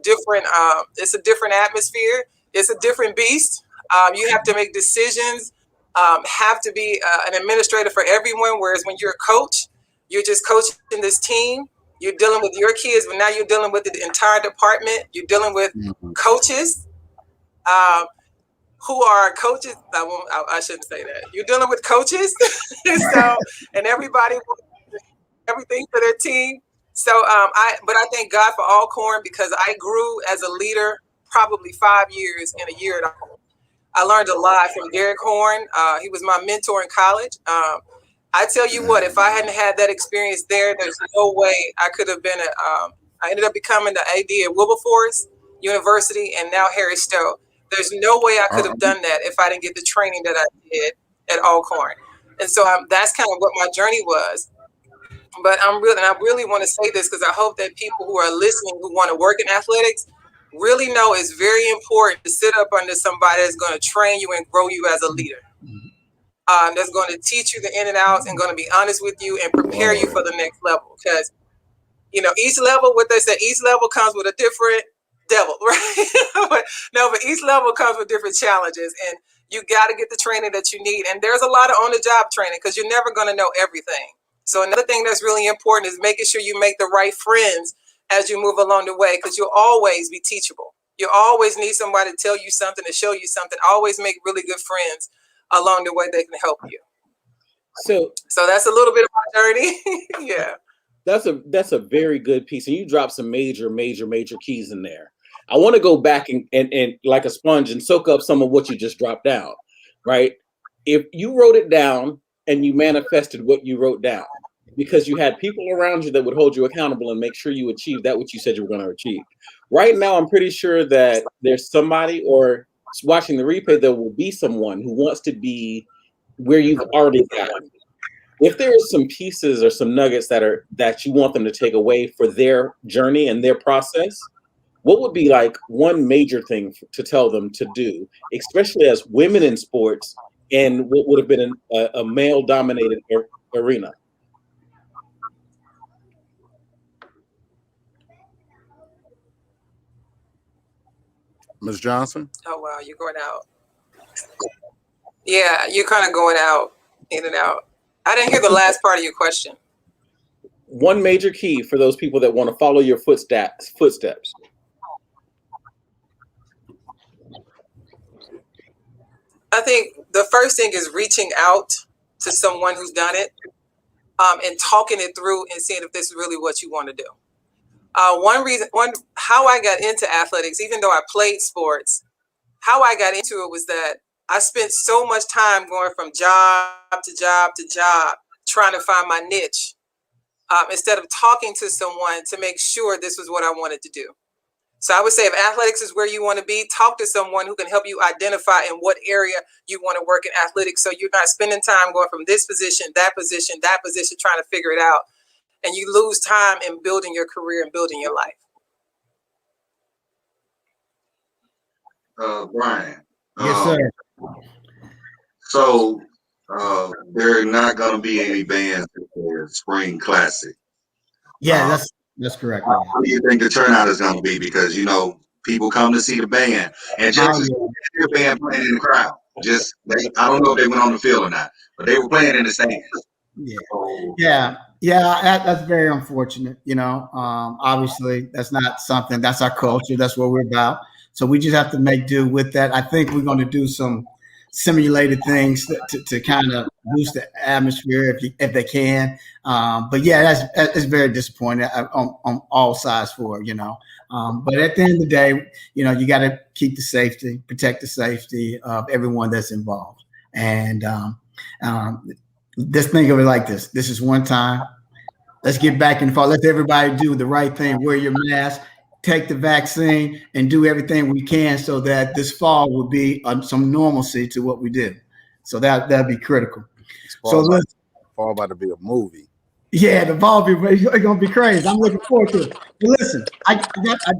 different atmosphere. It's a different beast. You have to make decisions, have to be an administrator for everyone, whereas when you're a coach, you're just coaching this team. You're dealing with your kids, but now you're dealing with the entire department. You're dealing with coaches who are coaches. I shouldn't say that. You're dealing with coaches, and everybody wants everything for their team. So, but I thank God for Alcorn because I grew as a leader probably 5 years in a year at all. I learned a lot from Derek Horn. He was my mentor in college. I tell you what, if I hadn't had that experience there, there's no way I could have been I ended up becoming the AD at Wilberforce University and now Harris-Stowe. There's no way I could have done that if I didn't get the training that I did at Alcorn. And so that's kind of what my journey was. But I really want to say this because I hope that people who are listening who want to work in athletics really know it's very important to sit up under somebody that's going to train you and grow you as a leader. That's going to teach you the in and outs and going to be honest with you and prepare you for the next level. Because, you know, each level, what they say, each level comes with a different devil, right? but each level comes with different challenges. And you got to get the training that you need. And there's a lot of on-the-job training because you're never going to know everything. So another thing that's really important is making sure you make the right friends as you move along the way, because you'll always be teachable. You always need somebody to tell you something, to show you something. Always make really good friends along the way that can help you. So that's a little bit of my journey. Yeah. That's a very good piece. And you dropped some major keys in there. I want to go back and like a sponge and soak up some of what you just dropped out, right? If you wrote it down and you manifested what you wrote down, because you had people around you that would hold you accountable and make sure you achieved that what you said you were going to achieve. Right now, I'm pretty sure that there's somebody or watching the replay, there will be someone who wants to be where you've already gotten. If there are some pieces or some nuggets that you want them to take away for their journey and their process, what would be like one major thing to tell them to do, especially as women in sports and what would have been a male-dominated arena? Ms. Johnson? Oh, wow, you're going out. Yeah, you're kind of going out, in and out. I didn't hear the last part of your question. One major key for those people that want to follow your footsteps. I think the first thing is reaching out to someone who's done it and talking it through and seeing if this is really what you want to do. How I got into athletics, even though I played sports, how I got into it was that I spent so much time going from job to job to job, trying to find my niche, instead of talking to someone to make sure this was what I wanted to do. So I would say if athletics is where you want to be, talk to someone who can help you identify in what area you want to work in athletics. So you're not spending time going from this position, that position, trying to figure it out. And you lose time in building your career and building your life. Bryan. Yes, sir. So there are not going to be any bands for Spring Classic. Yeah, that's correct. What do you think the turnout is going to be? Because, you know, people come to see the band and just see the band playing in the crowd. I don't know if they went on the field or not, but they were playing in the stands. Yeah. That's very unfortunate. You know, obviously that's not something, that's our culture. That's what we're about. So we just have to make do with that. I think we're going to do some simulated things to kind of boost the atmosphere if they can. But yeah, that's very disappointing on all sides for it, you know. But at the end of the day, you know, you got to protect the safety of everyone that's involved. And just think of it like this. This is one time. Let's get back in the fall. Let everybody do the right thing. Wear your mask, take the vaccine, and do everything we can so that this fall will be some normalcy to what we do. So that'd be critical. Fall about to be a movie. Yeah, the fall it's gonna be crazy. I'm looking forward to it. But listen, I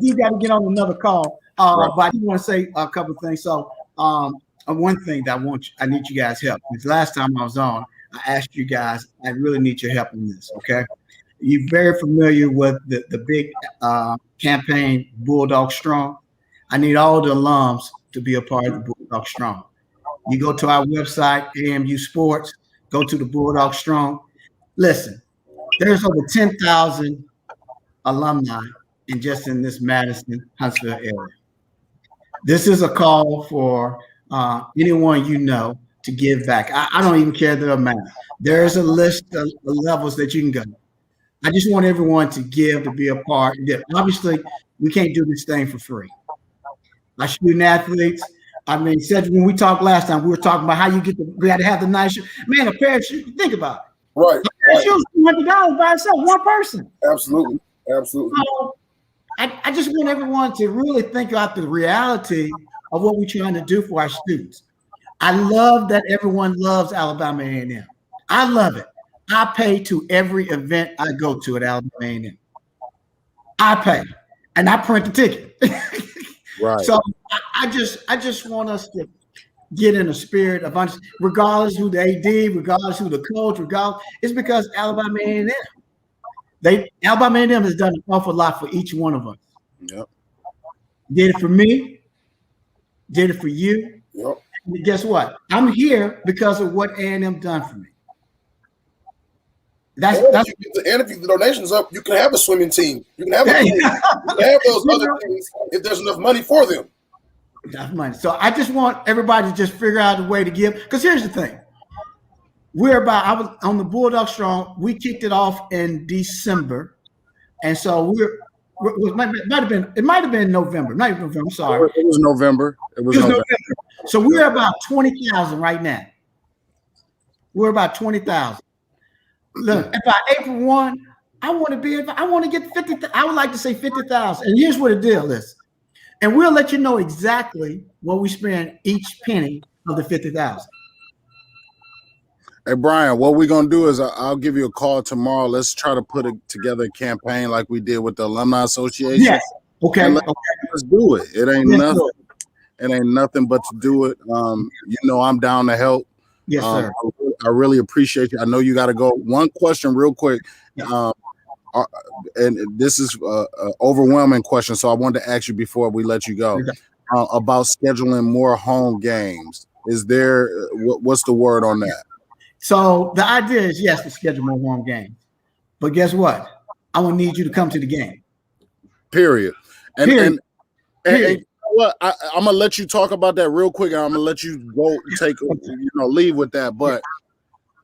do got to get on another call. Right. But I do want to say a couple of things. So one thing that I need you guys' help. Because last time I was on, I asked you guys, I really need your help in this. Okay. You're very familiar with the big campaign, Bulldog Strong. I need all the alums to be a part of the Bulldog Strong. You go to our website, AMU Sports, go to the Bulldog Strong. Listen, there's over 10,000 alumni in this Madison, Huntsville area. This is a call for anyone you know to give back. I don't even care the amount. There's a list of levels that you can go. I just want everyone to give, to be a part. Obviously, we can't do this thing for free. Our student athletes, I mean, Cedric, when we talked last time, we were talking about how you we had to have the nice shoes. Man, a pair of shoes, think about it. Right. A pair of shoes, $200 by itself, one person. Absolutely. Absolutely. So I just want everyone to really think about the reality of what we're trying to do for our students. I love that everyone loves Alabama A&M. I love it. I pay to every event I go to at Alabama A&M. I pay, and I print the ticket. Right. So I just want us to get in a spirit of regardless who the AD, regardless who the coach, it's because Alabama A&M. Alabama A&M has done an awful lot for each one of us. Yep. Did it for me. Did it for you. Yep. And guess what? I'm here because of what A&M done for me. And if you get the donations up, you can have a swimming team. You can have those other things if there's enough money for them. Enough money. So I just want everybody to just figure out a way to give. Because here's the thing. I was on the Bulldog Strong. We kicked it off in December. And so it might have been November. Not even November. I'm sorry. It was November. It was November. So we're about 20,000 right now. We're about 20,000. Look, by April 1, I want to get 50. I would like to say 50,000. And here's what the deal is. And we'll let you know exactly what we spend each penny of the 50,000. Hey, Bryan, what we're going to do is I'll give you a call tomorrow. Let's try to put together a campaign like we did with the Alumni Association. Yes. Okay. Let's do it. It ain't nothing. It ain't nothing but to do it. I'm down to help. Yes, sir. I really appreciate you. I know you got to go. One question real quick. And this is an overwhelming question, so I wanted to ask you before we let you go about scheduling more home games. Is there what's the word on that? So the idea is, yes, to schedule more home games. But guess what? I will need you to come to the game. Period. And what I'm gonna let you talk about that real quick, and I'm gonna let you go take leave with that. But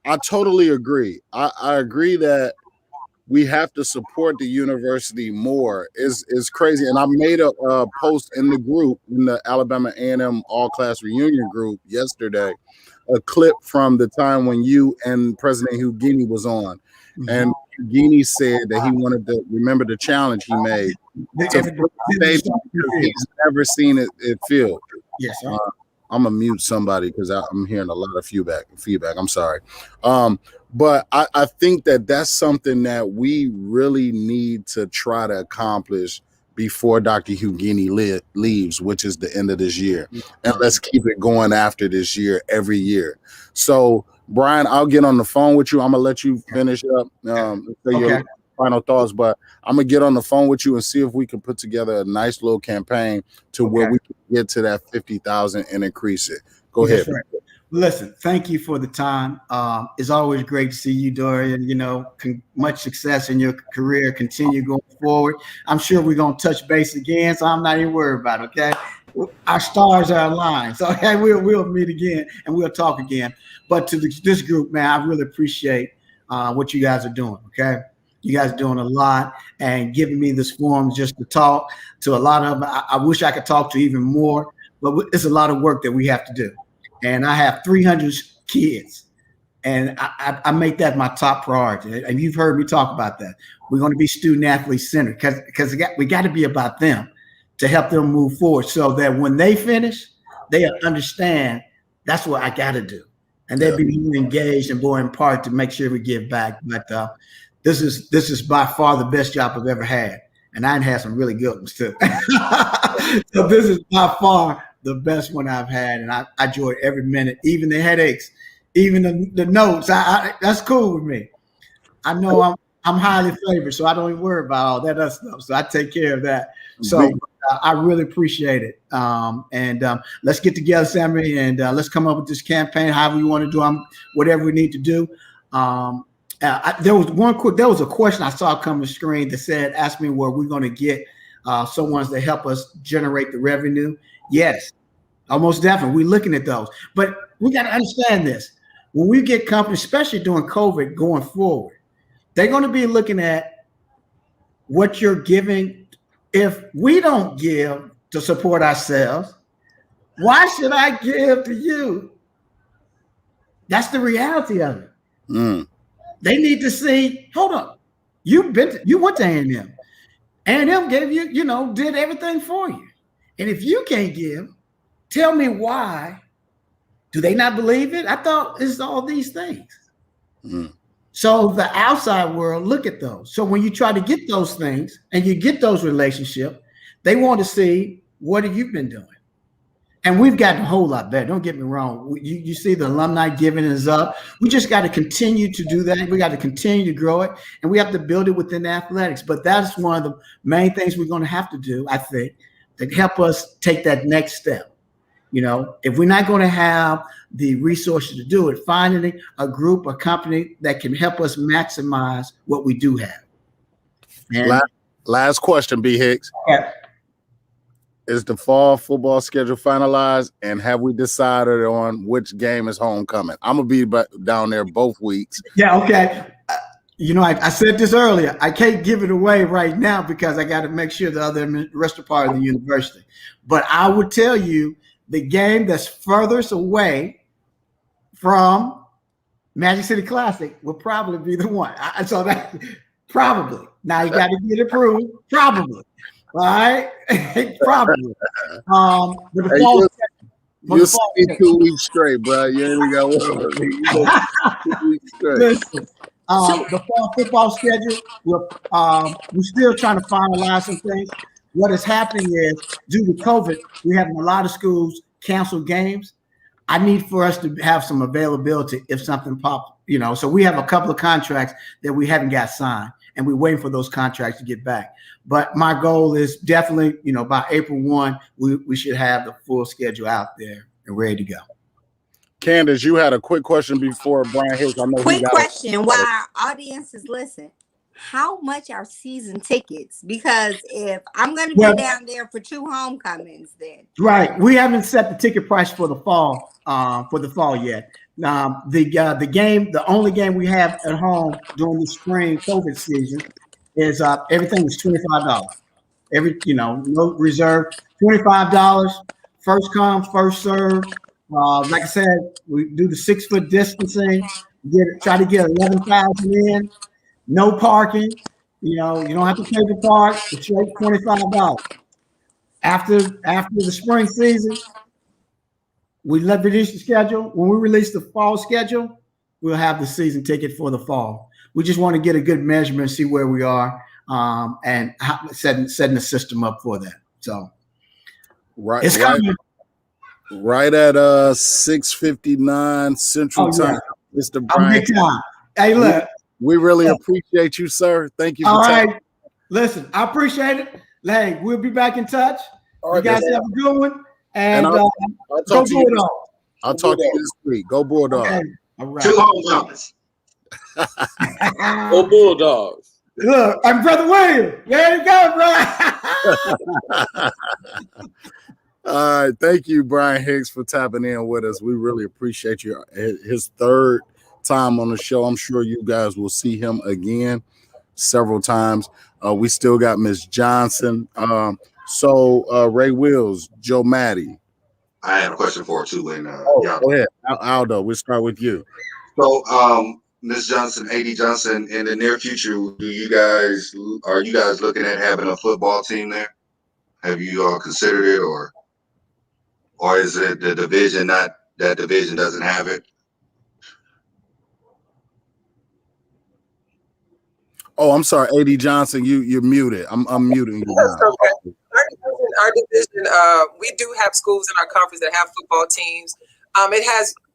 I totally agree. I agree that we have to support the university more. It's crazy. And I made a post in the group, in the Alabama A&M all-class reunion group yesterday, a clip from the time when you and President Houdini was on. Mm-hmm. And Houdini said that he wanted to remember the challenge he made. He's never seen it filled. Yes, sir. I'm gonna mute somebody because I'm hearing a lot of feedback. I'm sorry. But I think that's something that we really need to try to accomplish before Dr. Houdini leaves, which is the end of this year. And let's keep it going after this year, every year. So, Bryan, I'll get on the phone with you. I'm going to let you finish up your final thoughts, but I'm going to get on the phone with you and see if we can put together a nice little campaign to where we can get to that 50,000 and increase it. Go ahead. Right. Listen, thank you for the time. It's always great to see you, Dorian. Much success in your career. Continue going forward. I'm sure we're going to touch base again, so I'm not even worried about it, okay? Our stars are aligned. So, okay, we'll meet again, and we'll talk again. But to this group, man, I really appreciate what you guys are doing, okay? You guys are doing a lot and giving me this forum just to talk to a lot of them. I wish I could talk to even more, but it's a lot of work that we have to do. And I have 300 kids, and I make that my top priority. And you've heard me talk about that. We're going to be student athlete centered because we got to be about them to help them move forward so that when they finish, they understand that's what I got to do. And they'll be more engaged and more in part to make sure we give back. But this is by far the best job I've ever had. And I've had some really good ones too. So this is by far the best one I've had, and I enjoy every minute, even the headaches, even the notes. That's cool with me. I know I'm highly favored, so I don't even worry about all that other stuff. So I take care of that. So I really appreciate it. And let's get together, Sammy, and let's come up with this campaign, however you want to do, whatever we need to do. There was a question I saw come on the screen that said, ask me where we're going to get someone to help us generate the revenue. Yes, almost definitely. We're looking at those. But we got to understand this. When we get companies, especially during COVID going forward, they're going to be looking at what you're giving. If we don't give to support ourselves, Why should I give to you? That's the reality of it. Mm. They need to see, hold on, you went to A&M. A&M gave you, did everything for you. And if you can't give, tell me why. Do they not believe it? I thought it's all these things. Mm. So the outside world, look at those. So when you try to get those things and you get those relationships, they want to see, what have you been doing? And we've gotten a whole lot better. Don't get me wrong. You see the alumni giving is up. We just got to continue to do that. We got to continue to grow it, and we have to build it within athletics. But that's one of the main things we're going to have to do, I think, to help us take that next step. If we're not going to have the resources to do it, finding a group, a company that can help us maximize what we do have. And last question, B. Hicks. Okay. Is the fall football schedule finalized, and have we decided on which game is homecoming? I'm gonna be down there both weeks. Yeah, okay. I said this earlier. I can't give it away right now because I got to make sure the rest of part of the university. But I would tell you the game that's furthest away from Magic City Classic will probably be the one. So that probably. Now you got to get it approved. Probably. All right, probably. But the fall you'll see 2 weeks straight, bro. You ain't got 1 week. 2 weeks straight. Listen, the fall football schedule, we're still trying to finalize some things. What is happening is, due to COVID, we're having a lot of schools cancel games. I need for us to have some availability if something pops. So we have a couple of contracts that we haven't got signed, and we're waiting for those contracts to get back. But my goal is definitely, by April 1, we should have the full schedule out there and ready to go. Candace, you had a quick question before Bryan Hicks. I know. Quick question while our audiences listen. How much are season tickets? Because if I'm going to be down there for 2 homecomings, then right, we haven't set the ticket price for the fall yet. The only game we have at home during the spring COVID season is everything is $25. No reserve, $25. First come, first serve. Like I said, we do the 6 foot distancing. Try to get 11,000 in. No parking. You don't have to pay for park. It's straight $25. After the spring season, we release the schedule. When we release the fall schedule, we'll have the season ticket for the fall. We just want to get a good measurement, see where we are, and setting the system up for that. So, it's coming. Right at 6:59 Central Time, Mr. Bryan. Hey, look. We really appreciate you, sir. Thank you. All right. Listen, I appreciate it. Hey, we'll be back in touch. All right, you guys have a good one. And I'll go Bulldogs. I'll talk to you this week. Go Bulldogs. Okay. All right. 2 home runs. Go Bulldogs. Look, I'm Brother William. There you go, bro. All right. Thank you, Bryan Hicks, for tapping in with us. We really appreciate you. His third time on the show. I'm sure you guys will see him again several times. We still got Miss Johnson. So Ray Wills, Joe Maddie. I have a question for her too. And go ahead, Aldo. We'll start with you. So, Ms. Johnson, AD Johnson, in the near future, are you guys looking at having a football team there? Have you all considered it, or is it the division that division doesn't have it? Oh, I'm sorry, AD Johnson. You're muted. I'm muting you. That's okay. Our division, we do have schools in our conference that have football teams.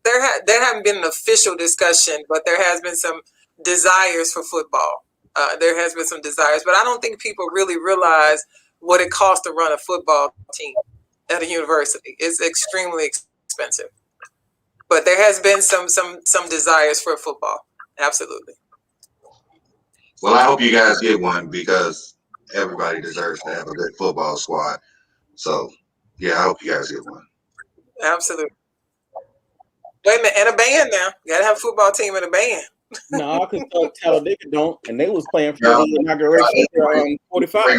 There haven't been an official discussion, but there has been some desires for football. There has been some desires, but I don't think people really realize what it costs to run a football team at a university. It's extremely expensive. But there has been some desires for football. Absolutely. Well, I hope you guys get one because everybody deserves to have a good football squad. So, yeah, I hope you guys get one. Absolutely. Wait a minute, and a band now. You got to have a football team and a band. No, because Talladega don't, and they was playing for the inauguration 45.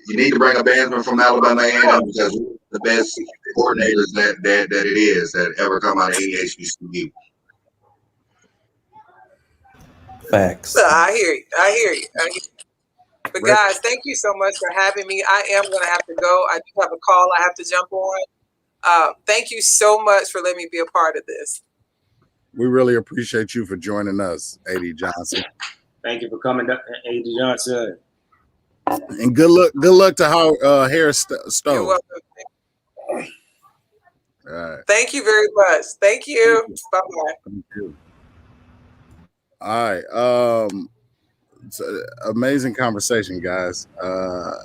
You need to bring a bandsman from Alabama A&M because the best coordinators that it is that ever come out of any HBCU. Facts. So I hear you. I hear you. But guys, thank you so much for having me. I am going to have to go. I do have a call I have to jump on. Thank you so much for letting me be a part of this. We really appreciate you for joining us, A.D. Johnson. Thank you for coming, A.D. Johnson. And good luck to Harris-Stowe. You're welcome. All right. Thank you very much. Thank you. Bye-bye. Thank you. All right. It's an amazing conversation, guys. An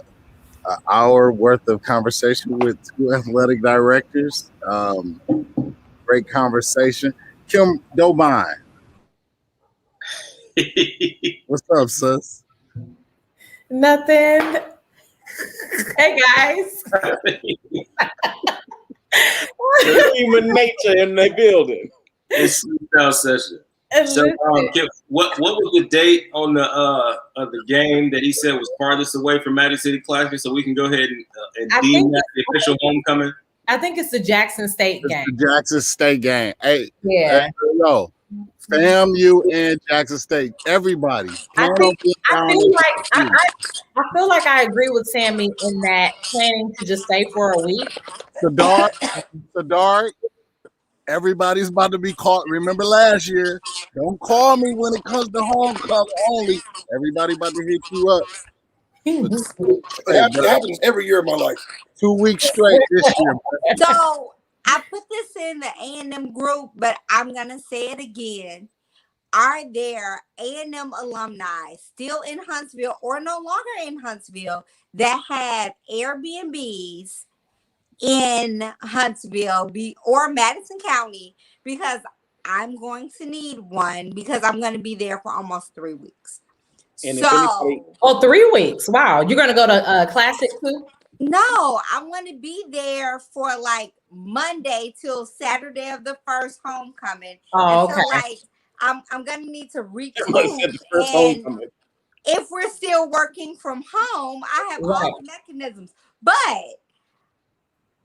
hour worth of conversation with two athletic directors. Great conversation. Kim Dobine. What's up, sis? Nothing. Hey guys. Human nature in the building. It's freestyle session. So, what was the date on the game that he said was farthest away from Magic City Classic, so we can go ahead and deem that the official homecoming? I think it's the Jackson State game. The Jackson State game. Hey, yeah. Hey, yo, FAMU and Jackson State. Everybody. I feel like I agree with Sammy in that planning to just stay for a week. Sadar, everybody's about to be caught. Remember last year? Don't call me when it comes to homecoming only. Everybody about to hit you up. It happens every year of my life. 2 weeks straight this year. So I put this in the A&M group, but I'm gonna say it again. Are there A&M alumni still in Huntsville or no longer in Huntsville that had Airbnbs in Huntsville or Madison County? Because I'm going to need one because I'm going to be there for almost 3 weeks. And 3 weeks. Wow. You're going to go to Classic too? No, I'm going to be there for like Monday till Saturday of the first homecoming. Oh, okay. So like I'm going to need to recoup. And if we're still working from home, I have all the mechanisms. But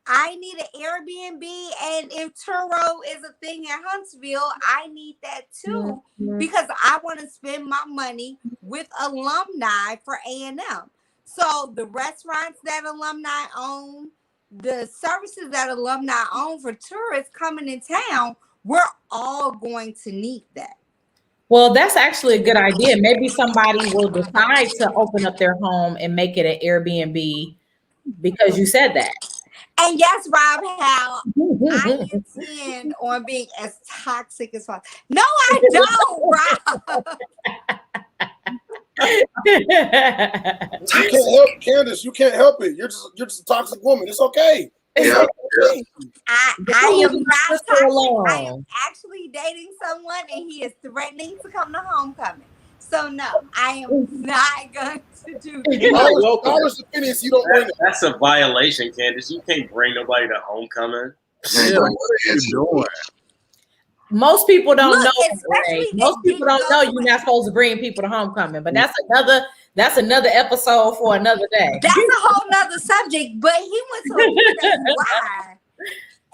I need an Airbnb, and if Turo is a thing in Huntsville, I need that too because I want to spend my money with alumni for A&M. So the restaurants that alumni own, the services that alumni own for tourists coming in town, we're all going to need that. Well, that's actually a good idea. Maybe somebody will decide to open up their home and make it an Airbnb because you said that. And yes, Rob, how I intend on being as toxic as possible. No, I don't, Rob. You can't help Candace. You can't help it. You're just a toxic woman. It's okay. Yeah. I am not toxic. I am actually dating someone, and he is threatening to come to homecoming. So no, I am not going to do that. That's a violation, Candace. You can't bring nobody to homecoming. Yeah, what are you doing? Most people don't know. Most people don't know you're not supposed to bring people to homecoming, but that's another episode for another day. That's a whole nother subject. But he went to why,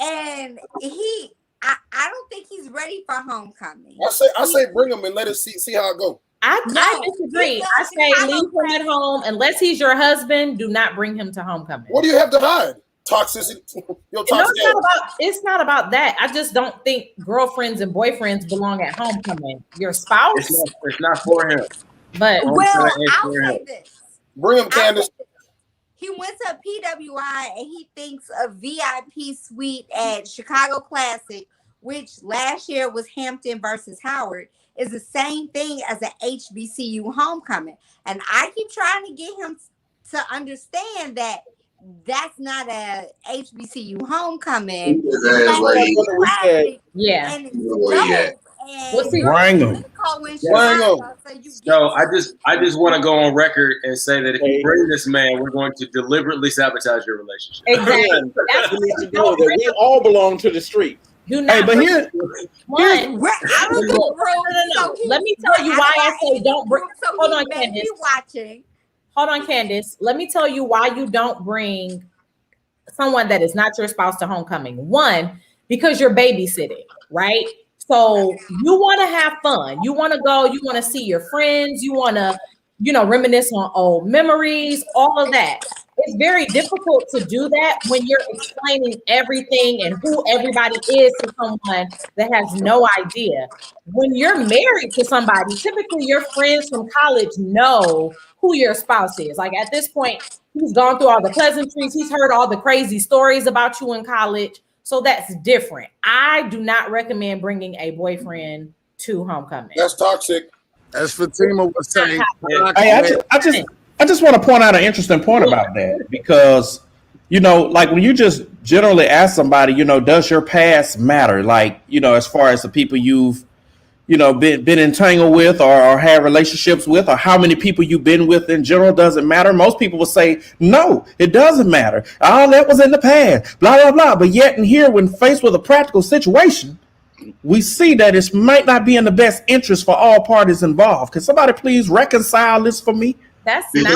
and I don't think he's ready for homecoming. I say bring him and let us see how it goes. I disagree. I say leave him at home unless he's your husband. Do not bring him to homecoming. What do you have to hide? Toxicity. It's not about that. I just don't think girlfriends and boyfriends belong at homecoming. Your spouse, it's not for him. But I'll say this. Bring him, Candace. He went to a PWI and he thinks a VIP suite at Chicago Classic, which last year was Hampton versus Howard, is the same thing as an HBCU homecoming. And I keep trying to get him to understand that that's not a HBCU homecoming. Yeah. And it's bring them. So I just want to go on record and say that if you bring this man, we're going to deliberately sabotage your relationship. Exactly. That's what needs to go. That we all belong to the street. Do not. Hey, but here, let me tell you why I say don't bring. Hold on, Candace. Hold on, Candace. Let me tell you why you don't bring someone that is not your spouse to homecoming? One, because you're babysitting, right? So you want to have fun. You want to go, you want to see your friends, you want to, reminisce on old memories, all of that. It's very difficult to do that when you're explaining everything and who everybody is to someone that has no idea. When you're married to somebody, typically your friends from college know who your spouse is. Like at this point, he's gone through all the pleasantries, he's heard all the crazy stories about you in college. So that's different. I do not recommend bringing a boyfriend to homecoming. That's toxic. As Fatima was saying, I just want to point out an interesting point about that, because, like when you just generally ask somebody, does your past matter? Like, as far as the people you've, been entangled with or had relationships with, or how many people you've been with in general, doesn't matter. Most people will say, no, it doesn't matter. All that was in the past, blah, blah, blah. But yet in here, when faced with a practical situation, we see that it might not be in the best interest for all parties involved. Can somebody please reconcile this for me? That's not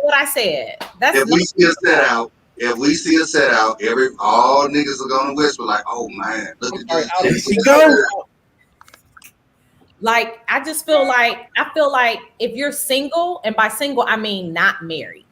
what I said. If we see a set out, all niggas are gonna whisper like, "Oh man, look at this." She go. Like I feel like if you're single, and by single I mean not married,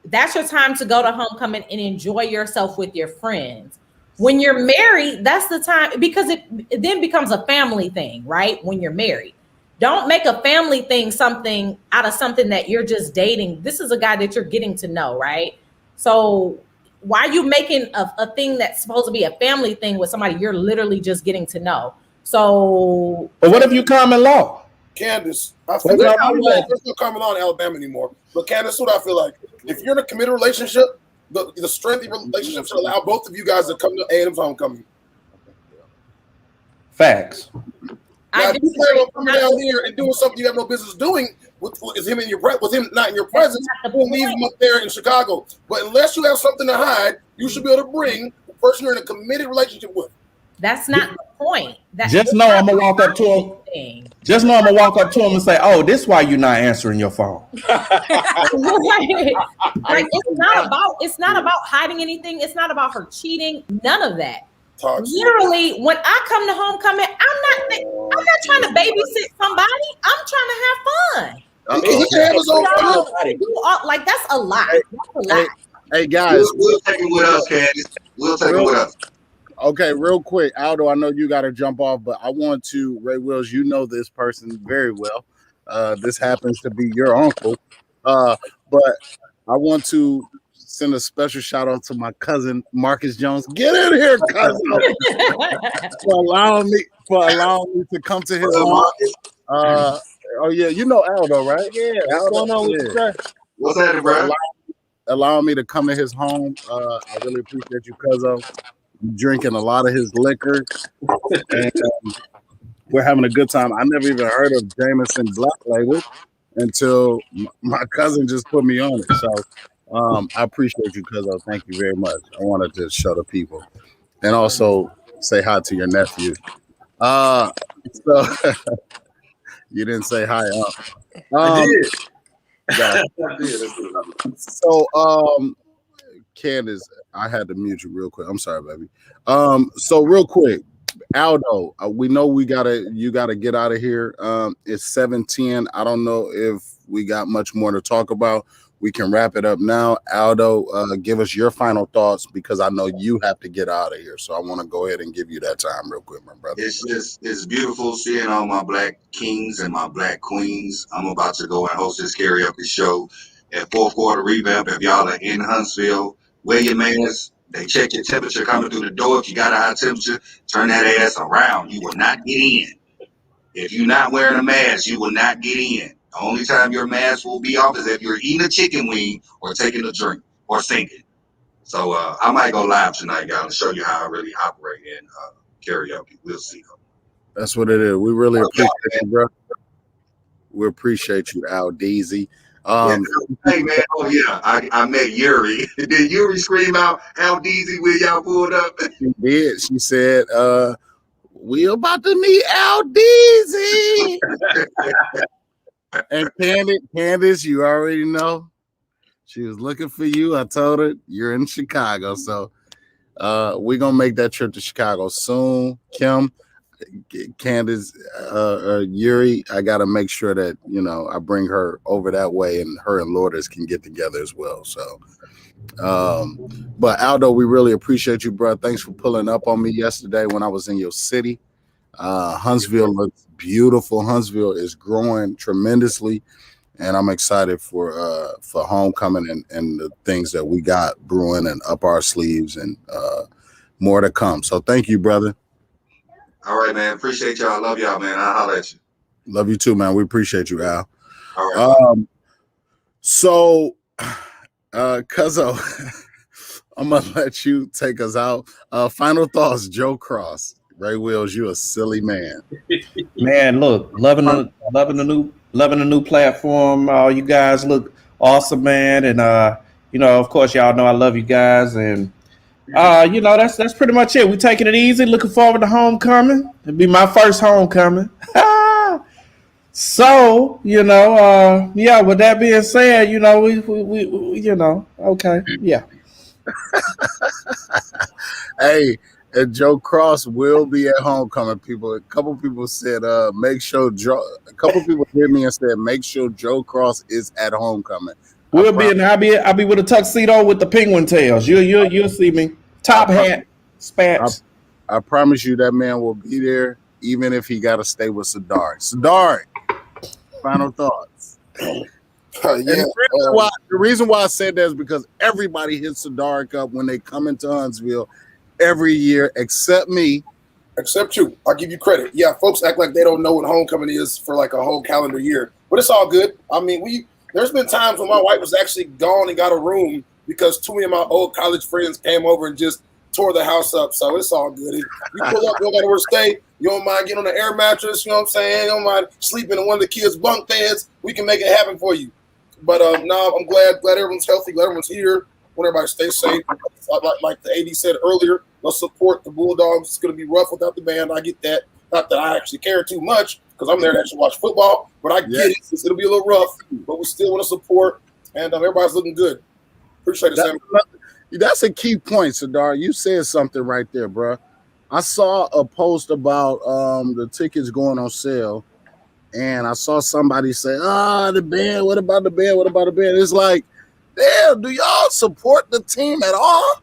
that's your time to go to homecoming and enjoy yourself with your friends. When you're married, that's the time, because it then becomes a family thing, right? When you're married. Don't make a family thing something out of something that you're just dating. This is a guy that you're getting to know, right? So why are you making a thing that's supposed to be a family thing with somebody you're literally just getting to know? So, but what if you common law? Candace, I feel like there's no common law in Alabama anymore. But Candace, what I feel like, if you're in a committed relationship, the strength of your relationship should allow both of you guys to come to A&M's homecoming. Facts. Now, if you plan on coming down here and doing something you have no business doing with him not in your presence, we'll leave him up there in Chicago. But unless you have something to hide, you should be able to bring the person you're in a committed relationship with. That's not the point. Just know I'm gonna walk up to him. Just know I'm gonna walk up to him and say, "Oh, this is why you're not answering your phone." Like it's not about hiding anything. It's not about her cheating. None of that. Literally, when I come to homecoming, I'm not trying to babysit somebody. I'm trying to have fun. Like that's a lot. That's a lot. Hey guys, we'll take it with us, Candace. We'll take it with us. Okay, real quick, Aldo, I know you got to jump off, but I want to, Ray Wills, you know this person very well. This happens to be your uncle. But I want to send a special shout out to my cousin, Marcus Jones. Get in here, cousin. for allowing me to come to his home. Oh, yeah, you know Aldo, right? Yeah, Aldo. What's that, bro? Allowing me to come to his home. I really appreciate you, cousin. Drinking a lot of his liquor, and we're having a good time. I never even heard of Jameson Black Label until my cousin just put me on it. So I appreciate you, cousin. Thank you very much. I wanted to show the people and also say hi to your nephew. So you didn't say hi. I did. Yeah. I did. So Candace, I had to mute you real quick. I'm sorry, baby. So real quick, Aldo, we know you gotta get out of here. It's 7:10. I don't know if we got much more to talk about. We can wrap it up now. Aldo, give us your final thoughts, because I know you have to get out of here. So I want to go ahead and give you that time real quick, my brother. It's beautiful seeing all my black kings and my black queens. I'm about to go and host this karaoke show at fourth quarter revamp. If y'all are in Huntsville, wear your mask. They check your temperature coming through the door. If you got a high temperature, turn that ass around. You will not get in. If you're not wearing a mask, you will not get in. The only time your mask will be off is if you're eating a chicken wing or taking a drink or singing. So I might go live tonight, guys, to show you how I really operate in karaoke. We'll see. That's what it is. We really appreciate you, bro. We appreciate you, Al Deasy. Hey man, oh yeah, I met Yuri. Did Yuri scream out Al Deasy when y'all pulled up? She did. She said, we about to meet Al Deasy. And Candace, you already know. She was looking for you. I told her you're in Chicago. So we're going to make that trip to Chicago soon. Kim, Candace, Yuri, I got to make sure that, I bring her over that way and her and Lourdes can get together as well. So, but Aldo, we really appreciate you, bro. Thanks for pulling up on me yesterday when I was in your city. Huntsville looks beautiful. Huntsville is growing tremendously, and I'm excited for homecoming and the things that we got brewing and up our sleeves and more to come. So thank you, brother. All right, man. Appreciate y'all. Love y'all, man. I'll holler at you. Love you too, man. We appreciate you, Al. All right. So, Cuzzo, I'm gonna let you take us out. Final thoughts, Joe Cross. Ray Wills, you a silly man. Man, look, loving the new platform. You guys look awesome, man. And of course, y'all know I love you guys. And that's pretty much it. We're taking it easy. Looking forward to homecoming. It'll be my first homecoming. So, with that being said, we okay, yeah. Hey, and Joe Cross will be at homecoming. People, a couple people said, make sure Joe. A couple people hit me and said, make sure Joe Cross is at homecoming. I'll be with a tuxedo with the penguin tails. You'll see me. Top hat, spats. I promise you that man will be there, even if he got to stay with Sadari. Sadari, final thoughts. The reason why I said that is because everybody hits Sadari up when they come into Huntsville every year, except me. Except you. I'll give you credit. Yeah, folks act like they don't know what homecoming is for like a whole calendar year. But it's all good. I mean, there's been times when my wife was actually gone and got a room because two of my old college friends came over and just tore the house up. So it's all good. You pull up, you don't got to stay. You don't mind getting on an air mattress, you know what I'm saying? You don't mind sleeping in one of the kids' bunk beds. We can make it happen for you. But no, I'm glad everyone's healthy, glad everyone's here. Want everybody to stay safe. Like the AD said earlier, let's support the Bulldogs. It's going to be rough without the band. I get that. Not that I actually care too much because I'm there to actually watch football, but I get it. It'll be a little rough, but we still want to support, and everybody's looking good. Appreciate it, Sam. That's a key point, Sadar. You said something right there, bro. I saw a post about the tickets going on sale, and I saw somebody say, the band, what about the band? What about the band? It's like, damn, do y'all support the team at all?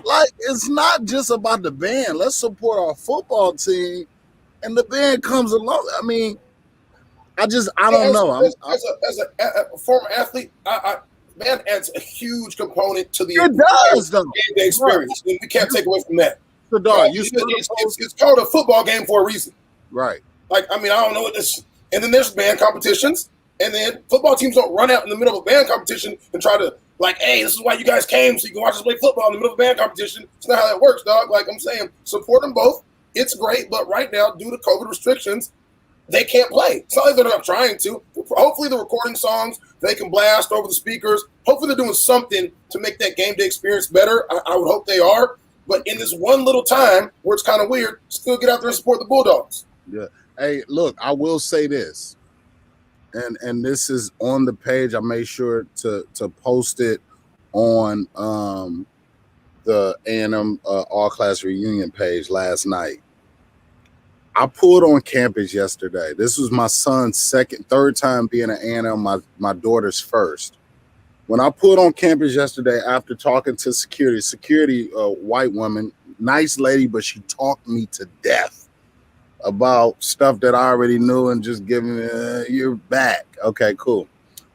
Like, it's not just about the band. Let's support our football team, and the band comes along. I mean, I don't know. As a former athlete, band adds a huge component to the game experience. Right. We can't take away from that. So, dog, it's called a football game for a reason. Right. Like, I mean, I don't know what this. And then there's band competitions, and then football teams don't run out in the middle of a band competition and try to, like, hey, this is why you guys came, so you can watch us play football in the middle of a band competition. It's not how that works, dog. Like I'm saying, support them both. It's great, but right now, due to COVID restrictions, they can't play. It's not like they're not trying to. Hopefully, they're recording songs they can blast over the speakers. Hopefully, they're doing something to make that game day experience better. I would hope they are. But in this one little time where it's kind of weird, still get out there and support the Bulldogs. Yeah. Hey, look, I will say this, and this is on the page. I made sure to post it on the A&M all-class reunion page last night. I pulled on campus yesterday. This was my son's third time being at A&M, my daughter's first. When I pulled on campus yesterday after talking to security, white woman, nice lady, but she talked me to death about stuff that I already knew and just giving me, you're back. Okay, cool.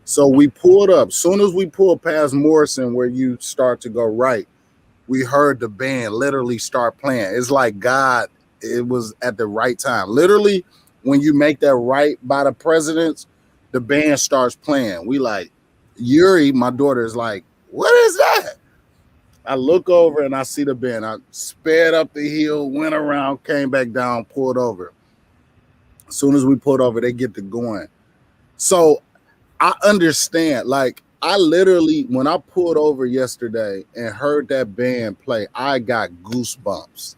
So we pulled up. Soon as we pulled past Morrison, where you start to go right, we heard the band literally start playing. It's like God, it was at the right time. Literally, when you make that right by the presidents, the band starts playing. We like, Yuri, my daughter, is like, what is that? I look over and I see the band. I sped up the hill, went around, came back down, pulled over. As soon as we pulled over, they get to going. So I understand. Like, I literally, when I pulled over yesterday and heard that band play, I got goosebumps.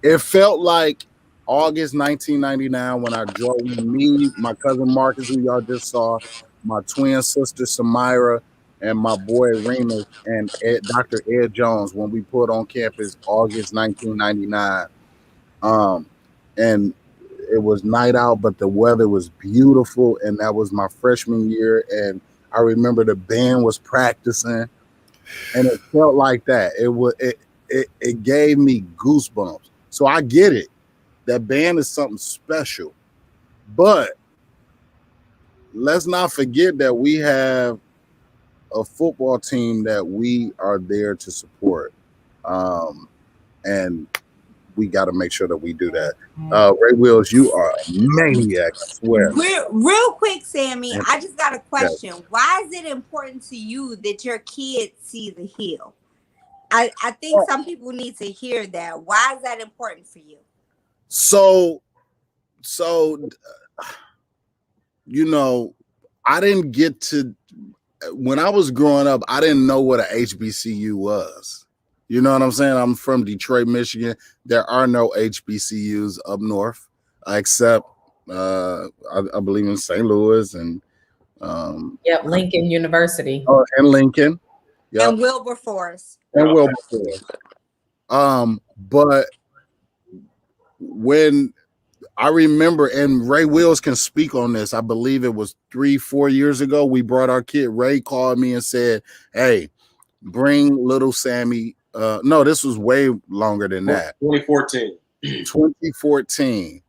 It felt like August 1999 when I drove with me, my cousin Marcus, who y'all just saw, my twin sister Samira, and my boy Remus and Dr. Ed Jones when we put on campus August 1999. And it was night out, but the weather was beautiful, and that was my freshman year. And I remember the band was practicing, and it felt like that. It gave me goosebumps. So I get it. That band is something special, but let's not forget that we have a football team that we are there to support, and we got to make sure that we do that. Ray Wills, you are a maniac, I swear. Real quick, Sammy, I just got a question. Why is it important to you that your kids see the hill? I think some people need to hear that. Why is that important for you? So, you know, I didn't get to, when I was growing up, I didn't know what a HBCU was. You know what I'm saying? I'm from Detroit, Michigan. There are no HBCUs up north, except I believe in St. Louis and Lincoln University. Oh, and Lincoln. Yep. And Wilberforce. And Wilberforce. But when I remember, and Ray Wills can speak on this, I believe it was 3-4 years ago, we brought our kid. Ray called me and said, hey, bring little Sammy. No, this was way longer than that. 2014. 2014.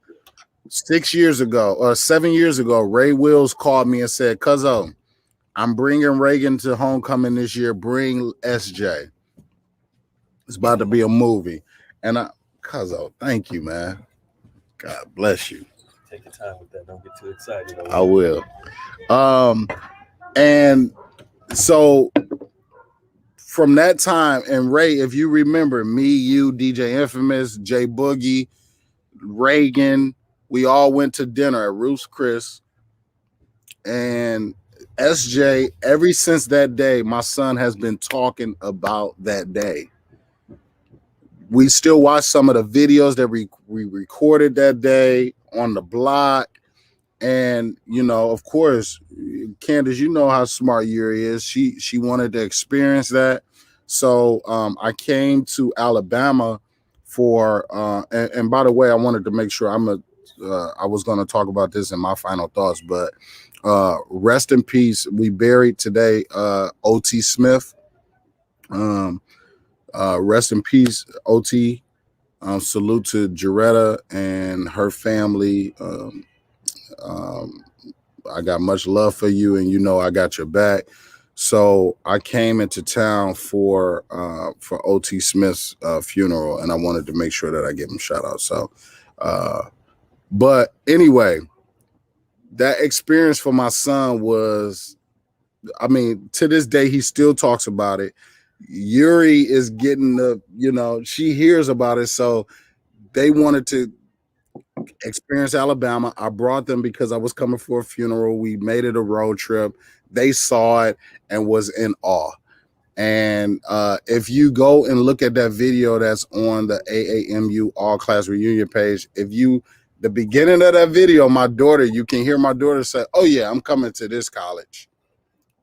6 years ago or 7 years ago, Ray Wills called me and said, Cuzzo, I'm bringing Reagan to homecoming this year. Bring SJ. It's about to be a movie. And Cuzzo, thank you, man. God bless you. Take your time with that. Don't get too excited. I will. And so from that time, and Ray, if you remember, me, you, DJ Infamous, Jay Boogie, Reagan, we all went to dinner at Ruth's Chris. And SJ, ever since that day, my son has been talking about that day. We still watch some of the videos that we recorded that day on the block. And, you know, of course, Candace, you know how smart Yuri is. She wanted to experience that. So I came to Alabama for, and by the way, I wanted to make sure I was going to talk about this in my final thoughts, but rest in peace. We buried today O.T. Smith. Rest in peace, O.T. Salute to Jaretta and her family. I got much love for you, and you know I got your back. So I came into town for O.T. Smith's funeral, and I wanted to make sure that I give him a shout out. So, but anyway, that experience for my son was, I mean, to this day he still talks about it. Yuri is getting the, you know, she hears about it, so they wanted to experience Alabama. I brought them because I was coming for a funeral. We made it a road trip. They saw it and was in awe. And if you go and look at that video that's on the AAMU All Class Reunion page, the beginning of that video, my daughter, you can hear my daughter say, oh yeah, I'm coming to this college.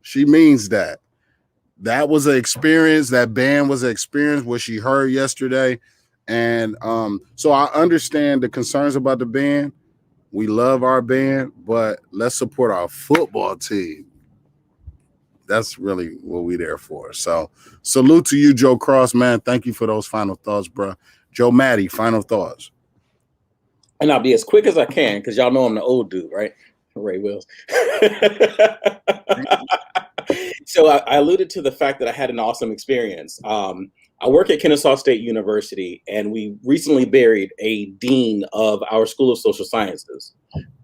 She means that. That was an experience. That band was an experience, what she heard yesterday. And so I understand the concerns about the band. We love our band, but let's support our football team. That's really what we're there for. So salute to you, Joe Cross, man. Thank you for those final thoughts, bro. Joe Maddie, final thoughts. And I'll be as quick as I can because y'all know I'm the old dude, right? Ray Wills. So I alluded to the fact that I had an awesome experience. I work at Kennesaw State University, and we recently buried a dean of our School of Social Sciences,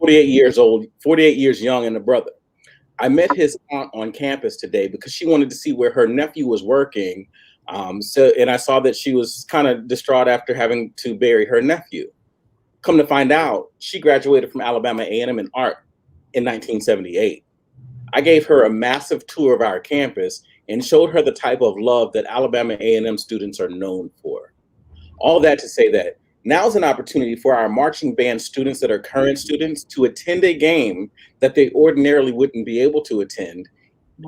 48 years old, 48 years young, and a brother. I met his aunt on campus today because she wanted to see where her nephew was working. And I saw that she was kind of distraught after having to bury her nephew. Come to find out, she graduated from Alabama A&M in art in 1978. I gave her a massive tour of our campus and showed her the type of love that Alabama A&M students are known for. All that to say that now's an opportunity for our marching band students that are current students to attend a game that they ordinarily wouldn't be able to attend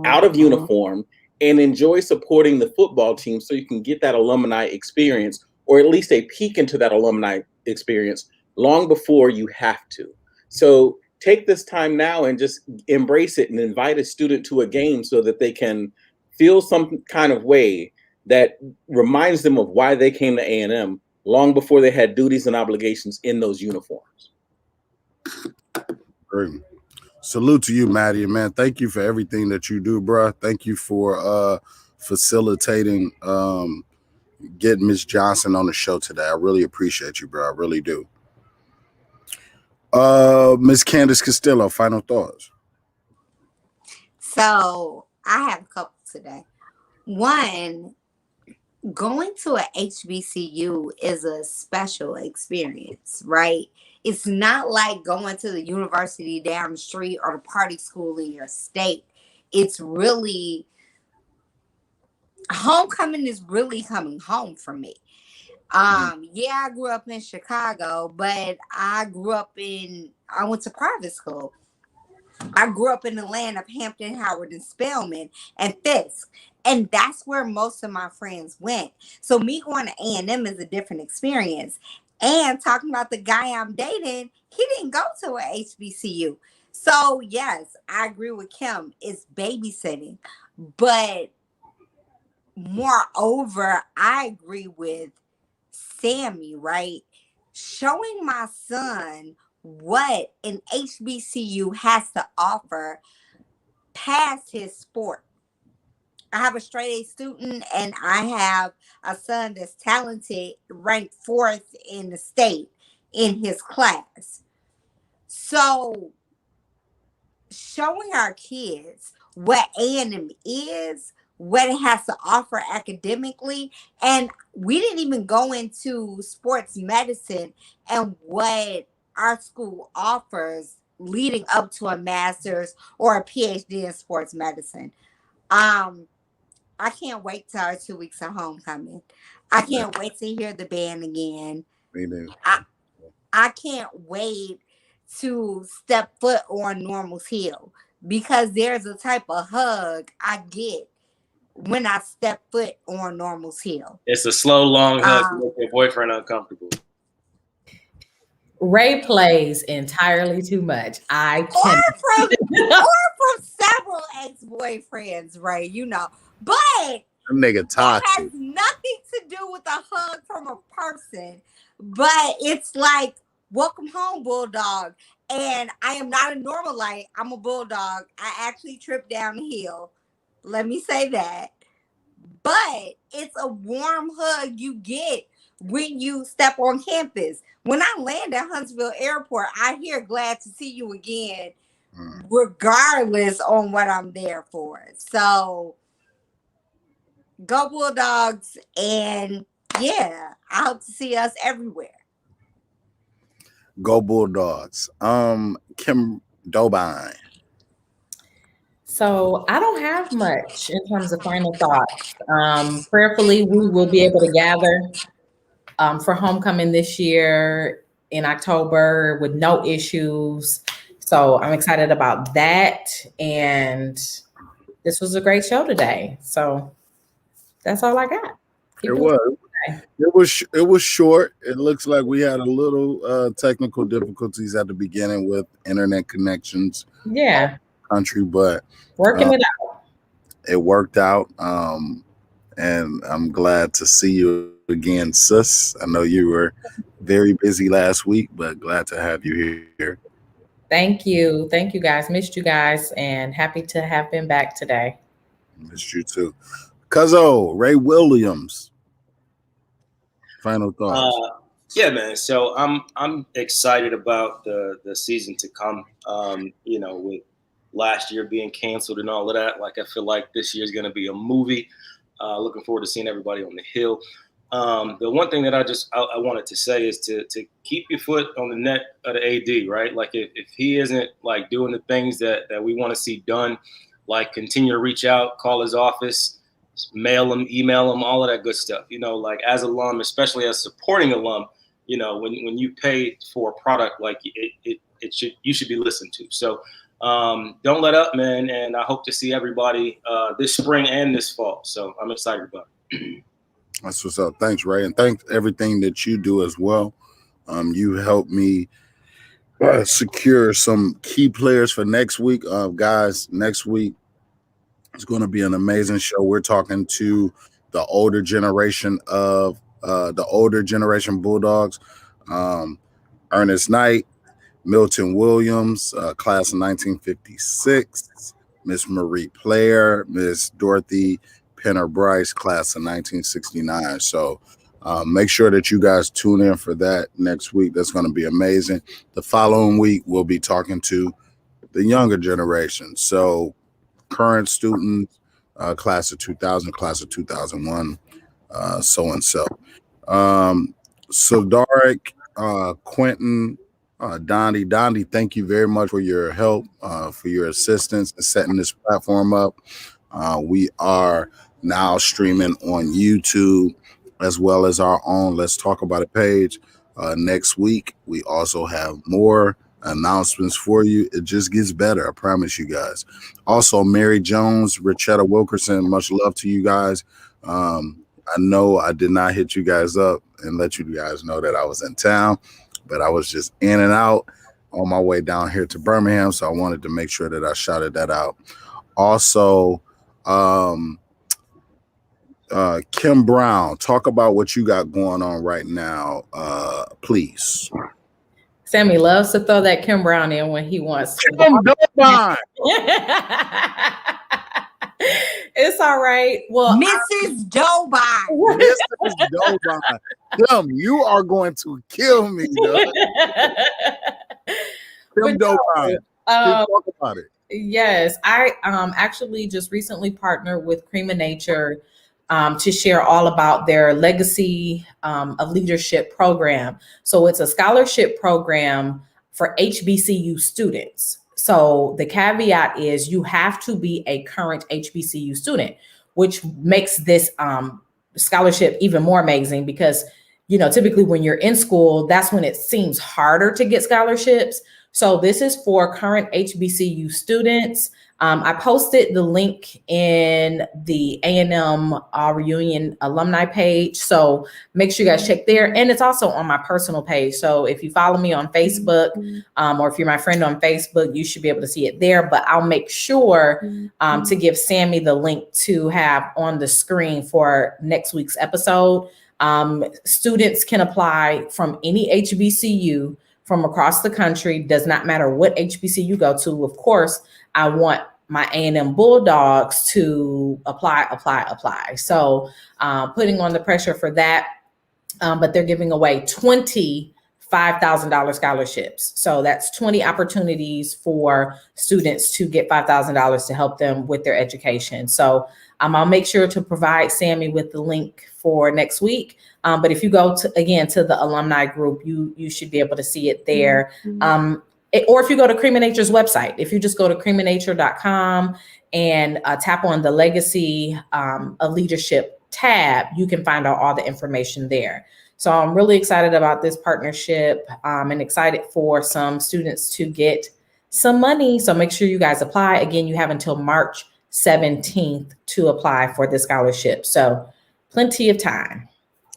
out of uniform and enjoy supporting the football team so you can get that alumni experience, or at least a peek into that alumni experience long before you have to. So take this time now and just embrace it and invite a student to a game so that they can feel some kind of way that reminds them of why they came to A&M long before they had duties and obligations in those uniforms. Great. Salute to you, Maddie, and man, thank you for everything that you do, bro. Thank you for facilitating getting Miss Johnson on the show today. I really appreciate you, bro. I really do. Miss Candace Castillo, final thoughts. So I have a couple today. One, going to a HBCU is a special experience, right? It's not like going to the university down the street or the party school in your state. It's really, homecoming is really coming home for me. Yeah, I grew up in Chicago, but I went to private school. I grew up in the land of Hampton, Howard, and Spelman, and Fisk. And that's where most of my friends went. So me going to A&M is a different experience. And talking about the guy I'm dating, he didn't go to a HBCU. So yes, I agree with Kim. It's babysitting. But moreover, I agree with Sammy, right? Showing my son what an HBCU has to offer past his sport. I have a straight A student and I have a son that's talented, ranked 4th in the state in his class. So showing our kids what A&M is, what it has to offer academically, and we didn't even go into sports medicine and what our school offers leading up to a master's or a PhD in sports medicine. I can't wait till our 2 weeks of homecoming. I can't wait to hear the band again. Me neither. I can't wait to step foot on Normal's Hill, because there's a type of hug I get when I step foot on Normal's Hill. It's a slow, long hug to make your boyfriend uncomfortable. Ray plays entirely too much. Or from several ex-boyfriends, Ray, you know. But that nigga toxic. It has nothing to do with a hug from a person. But it's like, welcome home, Bulldog. And I am not a Normalite. I'm a Bulldog. I actually tripped down the hill. Let me say that. But it's a warm hug you get when you step on campus. When I land at Huntsville Airport, I hear glad to see you again, regardless on what I'm there for. So go Bulldogs. And yeah, I hope to see us everywhere. Go Bulldogs. Kim Dobine. So I don't have much in terms of final thoughts. Prayerfully, we will be able to gather for homecoming this year in October with no issues. So I'm excited about that. And this was a great show today. So that's all I got. It was short. It looks like we had a little technical difficulties at the beginning with internet connections. Yeah. Country, but working it out. It worked out. And I'm glad to see you again, sis. I know you were very busy last week, but glad to have you here. Thank you. Thank you guys. Missed you guys and happy to have been back today. Missed you too. Cuzzo, Ray Williams. Final thoughts. Yeah, man. So I'm excited about the season to come. You know, with last year being canceled and all of that, like I feel like this year is going to be a movie. Looking forward to seeing everybody on the hill. The one thing that I wanted to say is to keep your foot on the neck of the AD, right? Like if he isn't like doing the things that we want to see done, like continue to reach out, call his office, mail him, email him, all of that good stuff. You know, like as alum, especially as supporting alum, you know, when you pay for a product, like you should be listened to. So Don't let up, man. And I hope to see everybody this spring and this fall. So I'm excited about it. That's what's up. Thanks, Ray. And thanks everything that you do as well. You helped me secure some key players for next week. Guys, next week it's going to be an amazing show. We're talking to the older generation of the older generation Bulldogs. Ernest Knight, Milton Williams, class of 1956, Miss Marie Player, Miss Dorothy Penner Bryce, class of 1969. So make sure that you guys tune in for that next week. That's going to be amazing. The following week, we'll be talking to the younger generation. So current students, class of 2000, class of 2001, so and so. Sildaric, Quentin, Donnie, thank you very much for your help, for your assistance in setting this platform up. We are now streaming on YouTube as well as our own Let's Talk About It page. Next week, we also have more announcements for you. It just gets better, I promise you guys. Also, Mary Jones, Richetta Wilkerson, much love to you guys. I know I did not hit you guys up and let you guys know that I was in town, but I was just in and out on my way down here to Birmingham, so I wanted to make sure that I shouted that out. Also, Kim Brown, talk about what you got going on right now, please. Sammy loves to throw that Kim Brown in when he wants to. It's all right. Well, Mrs. Dobine. Mrs. Dobine. Kim, you are going to kill me, though. Kim Dobine. Talk about it. Yes, I actually just recently partnered with Cream of Nature to share all about their Legacy of Leadership program. So it's a scholarship program for HBCU students. So the caveat is you have to be a current HBCU student, which makes this scholarship even more amazing because, you know, typically when you're in school, that's when it seems harder to get scholarships. So this is for current HBCU students. I posted the link in the A&M reunion alumni page. So make sure you guys check there. And it's also on my personal page. So if you follow me on Facebook, or if you're my friend on Facebook, you should be able to see it there. But I'll make sure to give Sammy the link to have on the screen for next week's episode. Students can apply from any HBCU from across the country. Does not matter what HBCU you go to. Of course, I want my A&M Bulldogs to apply. So putting on the pressure for that, but they're giving away 20 $5,000 scholarships. So that's 20 opportunities for students to get $5,000 to help them with their education. So I'll make sure to provide Sammy with the link for next week. But if you go to the alumni group, you should be able to see it there. Or if you go to Cream of Nature's website, if you just go to creamofnature.com and tap on the Legacy of Leadership tab, you can find out all the information there. So I'm really excited about this partnership and excited for some students to get some money. So make sure you guys apply. Again, you have until March 17th to apply for the scholarship. So plenty of time.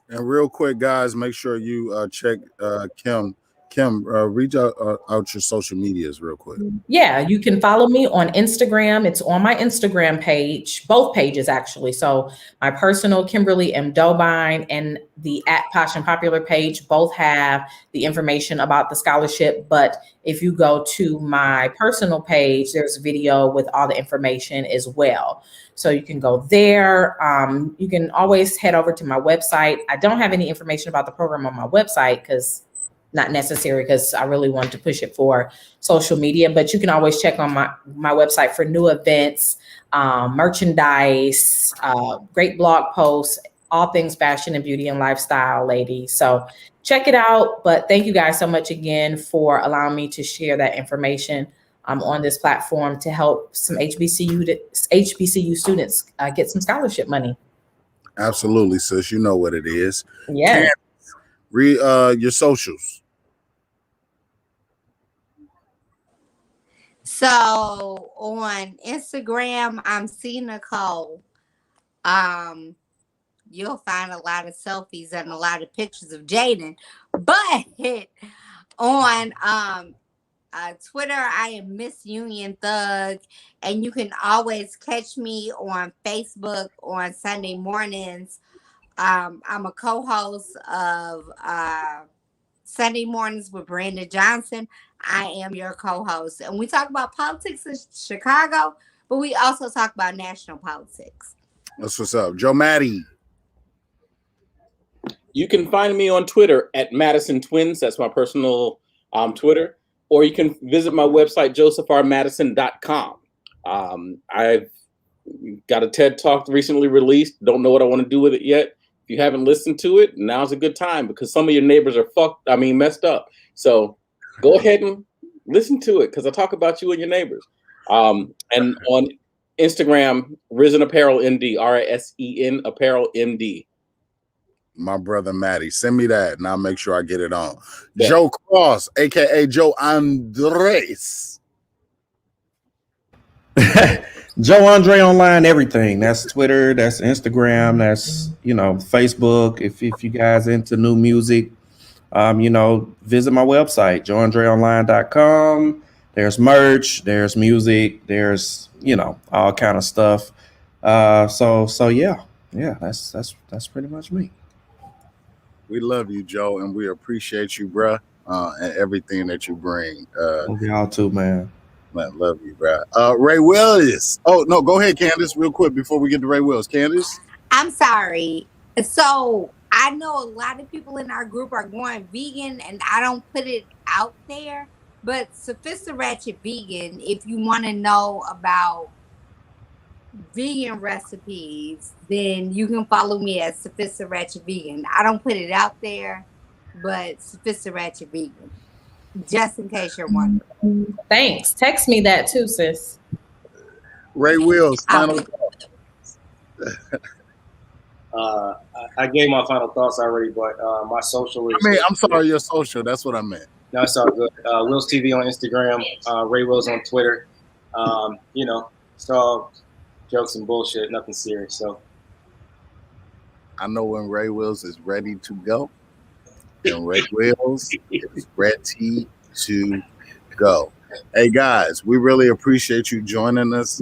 And real quick, guys, make sure you check Kim, reach out your social medias real quick. Yeah, you can follow me on Instagram. It's on my Instagram page, both pages actually. So my personal Kimberly M. Dobine and the @PoshAndPopular page both have the information about the scholarship. But if you go to my personal page, there's a video with all the information as well. So you can go there. You can always head over to my website. I don't have any information about the program on my website because not necessary, because I really wanted to push it for social media, but you can always check on my website for new events, merchandise, great blog posts, all things fashion and beauty and lifestyle, ladies. So check it out. But thank you guys so much again for allowing me to share that information on this platform to help some HBCU students get some scholarship money. Absolutely, sis. You know what it is. Yeah. Read your socials. So on Instagram, I'm C Nicole. You'll find a lot of selfies and a lot of pictures of Jaden. But on Twitter, I am Miss Union Thug, and you can always catch me on Facebook on Sunday mornings. I'm a co-host of Sunday Mornings with Brandon Johnson. I am your co-host, and we talk about politics in Chicago, but we also talk about national politics. That's what's up. Joe Maddie. You can find me on Twitter at Madison Twins. That's my personal Twitter. Or you can visit my website, josephrmadison.com. I've got a TED Talk recently released. Don't know what I want to do with it yet. If you haven't listened to it, now's a good time because some of your neighbors are messed up. So go ahead and listen to it because I talk about you and your neighbors. And on Instagram, Risen Apparel MD, RISEN Apparel MD. My brother Matty, send me that and I'll make sure I get it on. Yeah. Joe Cross, aka Joe Andres. Joe Andre online, everything. That's Twitter, that's Instagram, that's Facebook. If you guys into new music, visit my website, joeandreonline.com. There's merch, there's music, there's all kind of stuff. So yeah, that's pretty much me. We love you, Joe, and we appreciate you, bruh, and everything that you bring. Love y'all too, man. Man, love you, bruh. Ray Willis. Oh, no, go ahead, Candace, real quick before we get to Ray Willis. Candace? I'm sorry. So I know a lot of people in our group are going vegan, and I don't put it out there, but Sophista Ratchet Vegan, if you want to know about vegan recipes, then you can follow me at Sophista Ratchet Vegan. I don't put it out there, but Sophista Ratchet Vegan, just in case you're wondering. Thanks. Text me that too, sis. Ray Wills, final thoughts. I gave my final thoughts already, but my social is. I'm sorry, your social. That's what I meant. No, it's all good. Wills TV on Instagram, Ray Wills on Twitter. It's all jokes and bullshit, nothing serious. So I know when Ray Wills is ready to go. And Ray Wills is ready to go. Hey guys, we really appreciate you joining us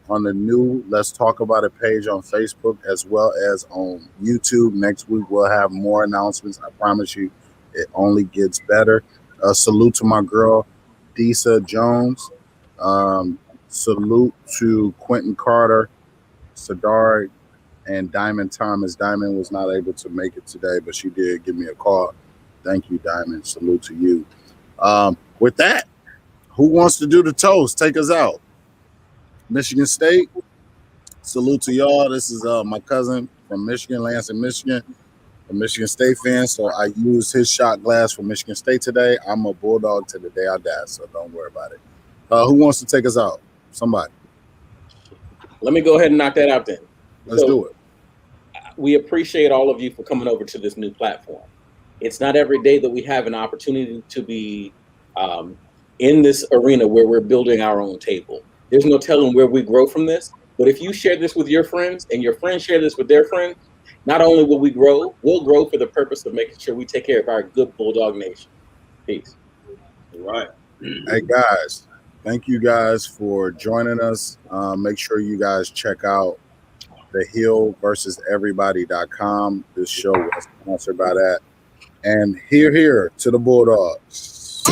on the new Let's Talk About It page on Facebook as well as on YouTube. Next week we'll have more announcements. I promise you, it only gets better. Salute to my girl, Disa Jones. Salute to Quentin Carter, Sadari, and Diamond Thomas. Diamond was not able to make it today, but she did give me a call. Thank you, Diamond. Salute to you. With that, who wants to do the toast? Take us out. Michigan State. Salute to y'all. This is my cousin from Michigan, Lansing, Michigan, a Michigan State fan. So I used his shot glass for Michigan State today. I'm a Bulldog to the day I die, so don't worry about it. Who wants to take us out? Somebody. Let me go ahead and knock that out then. Let's do it. We appreciate all of you for coming over to this new platform. It's not every day that we have an opportunity to be in this arena where we're building our own table. There's no telling where we grow from this, but if you share this with your friends and your friends share this with their friends, not only will we grow, we'll grow for the purpose of making sure we take care of our good Bulldog Nation. Peace. All right. Hey guys, thank you guys for joining us. Make sure you guys check out thehillversuseverybody.com. This show was sponsored by that. And here to the Bulldogs.